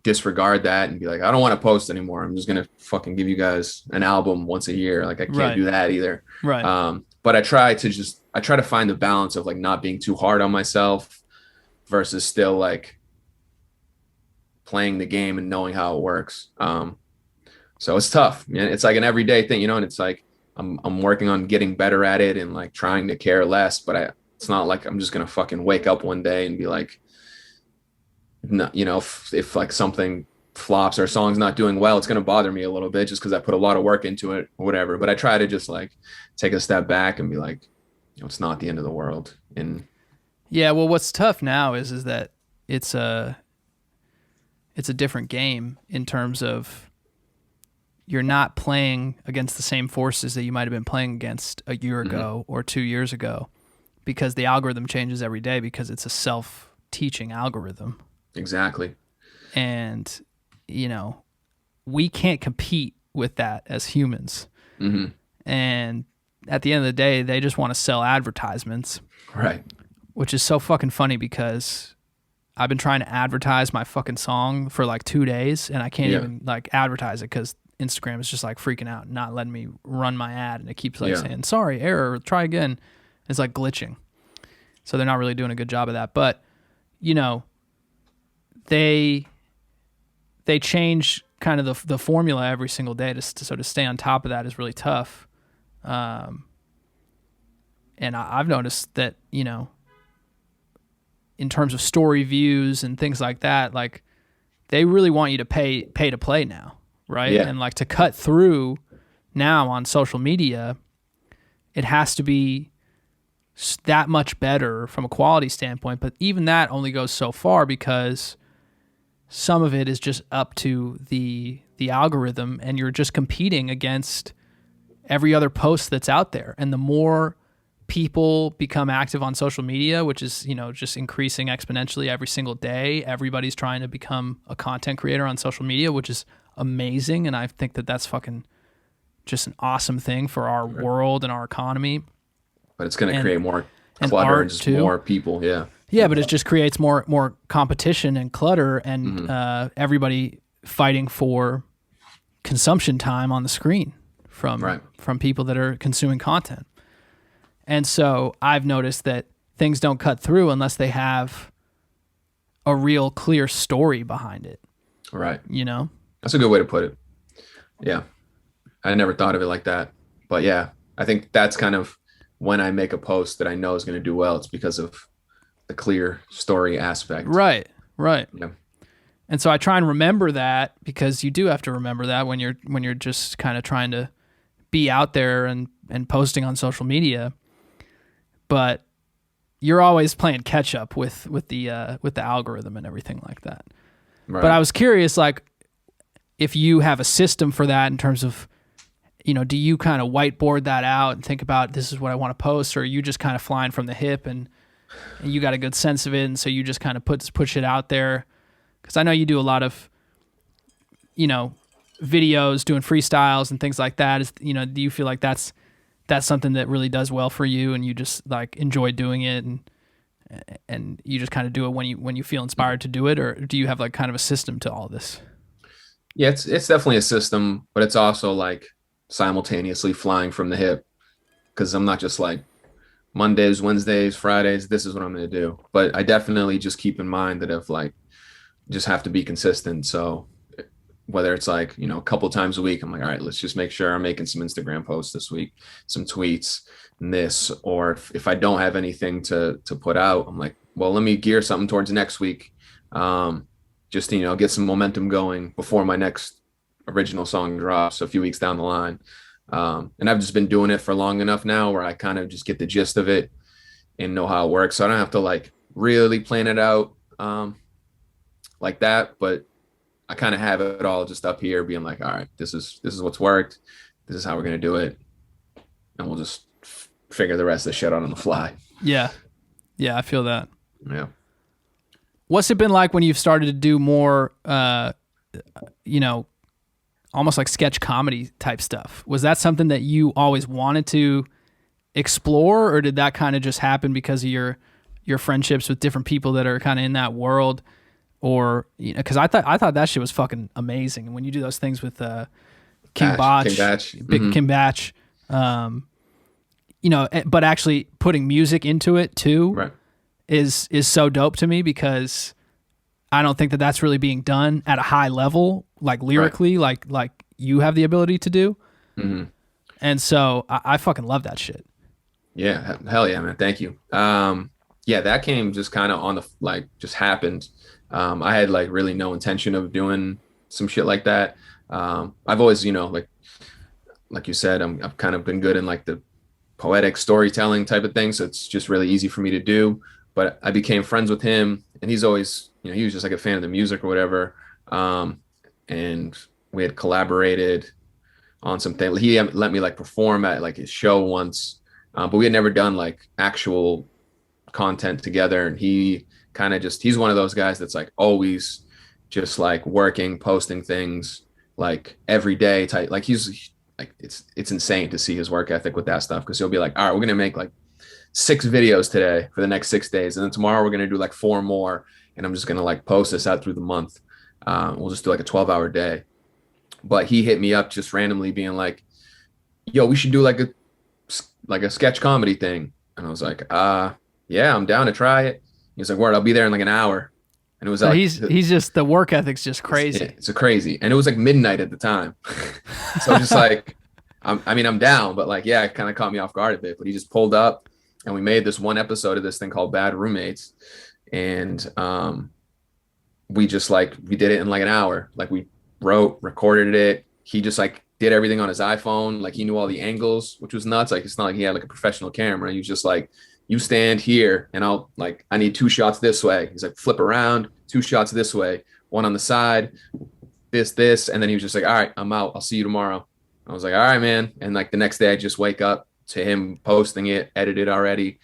disregard that and be like, I don't want to post anymore. I'm just going to fucking give you guys an album once a year. Like I can't do that either. Right. But I try to find the balance of like not being too hard on myself versus still like playing the game and knowing how it works. So it's tough, man. It's like an everyday thing, you know, and it's like, I'm working on getting better at it and like trying to care less, but it's not like I'm just going to fucking wake up one day and be like, no, you know, if like something flops or a song's not doing well, it's going to bother me a little bit just because I put a lot of work into it or whatever. But I try to just like take a step back and be like, you know, it's not the end of the world. And yeah, well, what's tough now is that it's a different game in terms of you're not playing against the same forces that you might have been playing against a year ago or 2 years ago, because the algorithm changes every day because it's a self-teaching algorithm. Exactly. And, you know, we can't compete with that as humans. And at the end of the day, they just want to sell advertisements. Right. Which is so fucking funny because I've been trying to advertise my fucking song for like 2 days and I can't even like advertise it because Instagram is just like freaking out, not letting me run my ad. And it keeps like saying, sorry, error, try again. It's like glitching. So they're not really doing a good job of that. But, you know, they change kind of the formula every single day. So to stay on top of that is really tough. And I've noticed that, you know, in terms of story views and things like that, like they really want you to pay to play now. Right. Yeah. And like to cut through now on social media, it has to be that much better from a quality standpoint. But even that only goes so far because some of it is just up to the algorithm and you're just competing against every other post that's out there. And the more people become active on social media, which is, you know, just increasing exponentially every single day, everybody's trying to become a content creator on social media, which is amazing. And I think that that's fucking just an awesome thing for our world and our economy. But it's going to create more clutter and just more people. Yeah. Yeah, but it just creates more competition and clutter, and everybody fighting for consumption time on the screen from people that are consuming content. And so I've noticed that things don't cut through unless they have a real clear story behind it. Right. You know? That's a good way to put it. Yeah. I never thought of it like that. But yeah, I think that's kind of when I make a post that I know is going to do well. It's because of the clear story aspect. Right. Yeah. And so I try and remember that, because you do have to remember that when you're just kind of trying to be out there and posting on social media. But you're always playing catch up with the algorithm and everything like that. Right. But I was curious, like, if you have a system for that in terms of, you know, do you kind of whiteboard that out and think about, this is what I want to post, or are you just kind of flying from the hip and you got a good sense of it, and so you just kind of push it out there? Because I know you do a lot of, you know, videos, doing freestyles and things like that. Is, you know, do you feel like that's something that really does well for you, and you just like enjoy doing it, and you just kind of do it when you feel inspired to do it, or do you have like kind of a system to all this? Yeah, it's definitely a system, but it's also like simultaneously flying from the hip, because I'm not just like Mondays, Wednesdays, Fridays, this is what I'm going to do. But I definitely just keep in mind that if like, just have to be consistent. So whether it's like, you know, a couple times a week, I'm like, all right, let's just make sure I'm making some Instagram posts this week, some tweets and this, or if I don't have anything to put out, I'm like, well, let me gear something towards next week. Just to, you know, get some momentum going before my next original song drops a few weeks down the line. And I've just been doing it for long enough now where I kind of just get the gist of it and know how it works. So I don't have to like really plan it out like that, but I kind of have it all just up here being like, all right, this is what's worked. This is how we're going to do it. And we'll just figure the rest of the shit out on the fly. Yeah. Yeah. I feel that. Yeah. What's it been like when you've started to do more, you know, almost like sketch comedy type stuff? Was that something that you always wanted to explore, or did that kind of just happen because of your friendships with different people that are kind of in that world? Or, you know, because I thought that shit was fucking amazing. And when you do those things with King Bach, Big Kim Batch, you know, but actually putting music into it too, right, is so dope to me, because I don't think that that's really being done at a high level, like lyrically, right, like you have the ability to do. Mm-hmm. And so I fucking love that shit. Yeah, hell yeah, man. Thank you. Yeah, that came just kind of on the, like, just happened. I had like really no intention of doing some shit like that. I've always, you know, like you said, I've kind of been good in like the poetic storytelling type of thing. So it's just really easy for me to do. But I became friends with him, and he's always, you know, he was just like a fan of the music or whatever. And we had collaborated on something. He let me like perform at like his show once, but we had never done like actual content together. And he kind of just, he's one of those guys that's like always just like working, posting things like every day type. Like he's like, it's insane to see his work ethic with that stuff. Cause he'll be like, all right, we're going to make like 6 videos today for the next 6 days. And then tomorrow we're going to do like 4 more. And I'm just going to like post this out through the month. We'll just do like a 12-hour day. But he hit me up just randomly being like, yo, we should do like a sketch comedy thing. And I was like, yeah, I'm down to try it. He was like, word, I'll be there in like an hour. And it was so like, he's just, the work ethic's just crazy. It's a crazy. And it was like midnight at the time. So just like, I'm down, but like, yeah, it kind of caught me off guard a bit. But he just pulled up and we made this one episode of this thing called Bad Roommates. And we just like, we did it in like an hour. Like we wrote, recorded it. He just like did everything on his iPhone. Like he knew all the angles, which was nuts. Like, it's not like he had like a professional camera. He was just like, you stand here and I'll like, I need 2 shots this way. He's like, flip around, 2 shots this way, 1 on the side, this. And then he was just like, all right, I'm out. I'll see you tomorrow. I was like, all right, man. And like the next day I just wake up to him posting it, edited already.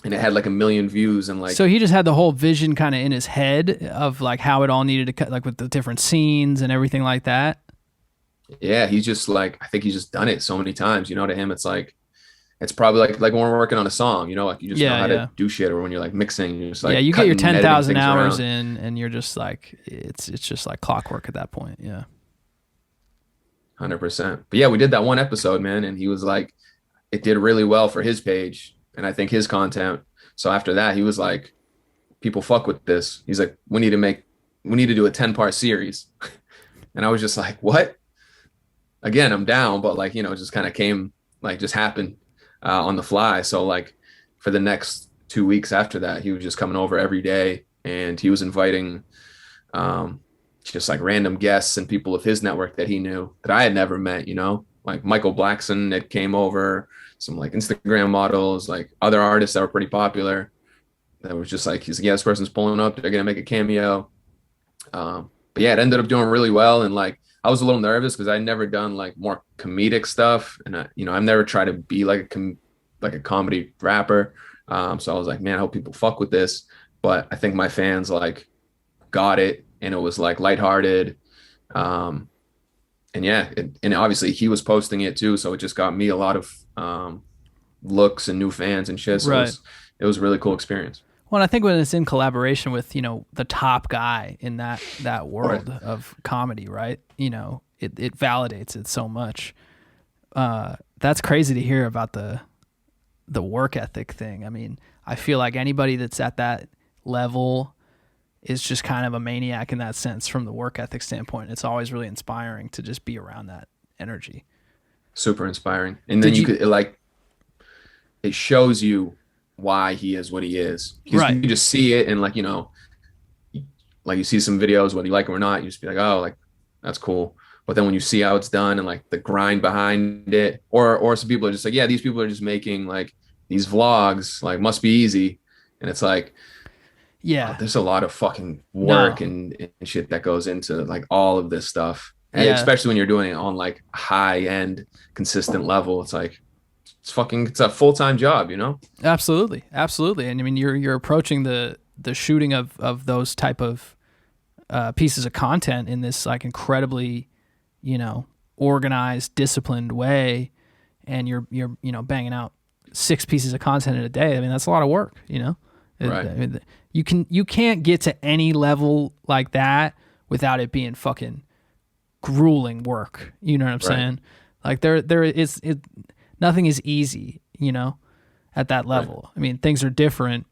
And it had like 1 million views. And like, so he just had the whole vision kind of in his head of like how it all needed to cut, like with the different scenes and everything like that. Yeah. He's just like, I think he's just done it so many times, you know, to him, it's like, it's probably like when we're working on a song, you know, like you just know Yeah, how yeah. to do shit, or when you're like mixing, you're just like Yeah, you get your cutting and editing 10,000 things hours around. in and you're just like it's just like clockwork at that point. Yeah. 100%. But yeah, we did that one episode, man, and he was like, it did really well for his page and I think his content. So after that, he was like, people fuck with this. He's like, we need to do a 10-part series. And I was just like, what? Again, I'm down, but like, you know, it just kind of came, like just happened on the fly. So like for the next 2 weeks after that, he was just coming over every day and he was inviting just like random guests and people of his network that he knew that I had never met, you know, like Michael Blackson that came over, some like Instagram models, like other artists that were pretty popular. That was just like, he's like, yeah, this person's pulling up. They're going to make a cameo. But yeah, it ended up doing really well. And like, I was a little nervous because I'd never done like more comedic stuff. And you know, I've never tried to be like a comedy rapper. So I was like, man, I hope people fuck with this. But I think my fans like got it and it was like lighthearted. And yeah, and obviously he was posting it too. So it just got me a lot of looks and new fans and shit. So Right. it was a really cool experience. Well, I think when it's in collaboration with, you know, the top guy in that world of comedy, right? You know, it validates it so much. That's crazy to hear about the work ethic thing. I mean, I feel like anybody that's at that level is just kind of a maniac in that sense from the work ethic standpoint. It's always really inspiring to just be around that energy. Super inspiring. And then you could like, it shows you why he is what he is. Right. You just see it and like, you know, like you see some videos, whether you like them or not, you just be like, oh, like that's cool. But then when you see how it's done and like the grind behind it, or some people are just like, yeah, these people are just making like these vlogs, like must be easy. And it's like, yeah, there's a lot of fucking work and shit that goes into like all of this stuff. And especially when you're doing it on like high end, consistent level, it's like, it's a full-time job, you know? Absolutely. Absolutely. And I mean, you're approaching the shooting of those type of pieces of content in this like incredibly, you know, organized, disciplined way. And you're, you know, banging out 6 pieces of content in a day. I mean, that's a lot of work, you know? Right. I mean, you can't get to any level like that without it being fucking grueling work. You know what I'm saying? Like there is nothing is easy, you know, at that level. Right. I mean, things are different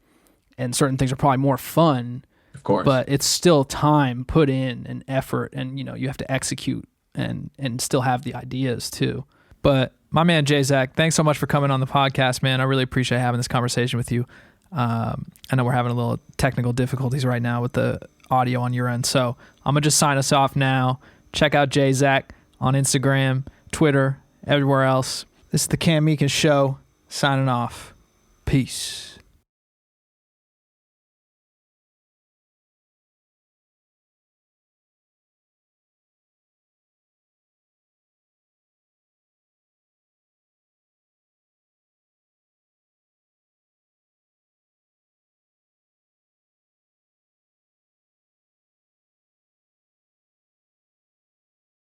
and certain things are probably more fun, of course, but it's still time put in and effort and, you know, you have to execute and still have the ideas too. But my man, JZAC, thanks so much for coming on the podcast, man. I really appreciate having this conversation with you. I know we're having a little technical difficulties right now with the audio on your end. So I'm going to just sign us off now. Check out JZAC on Instagram, Twitter, everywhere else. This is the Cam Meekins Show, signing off. Peace.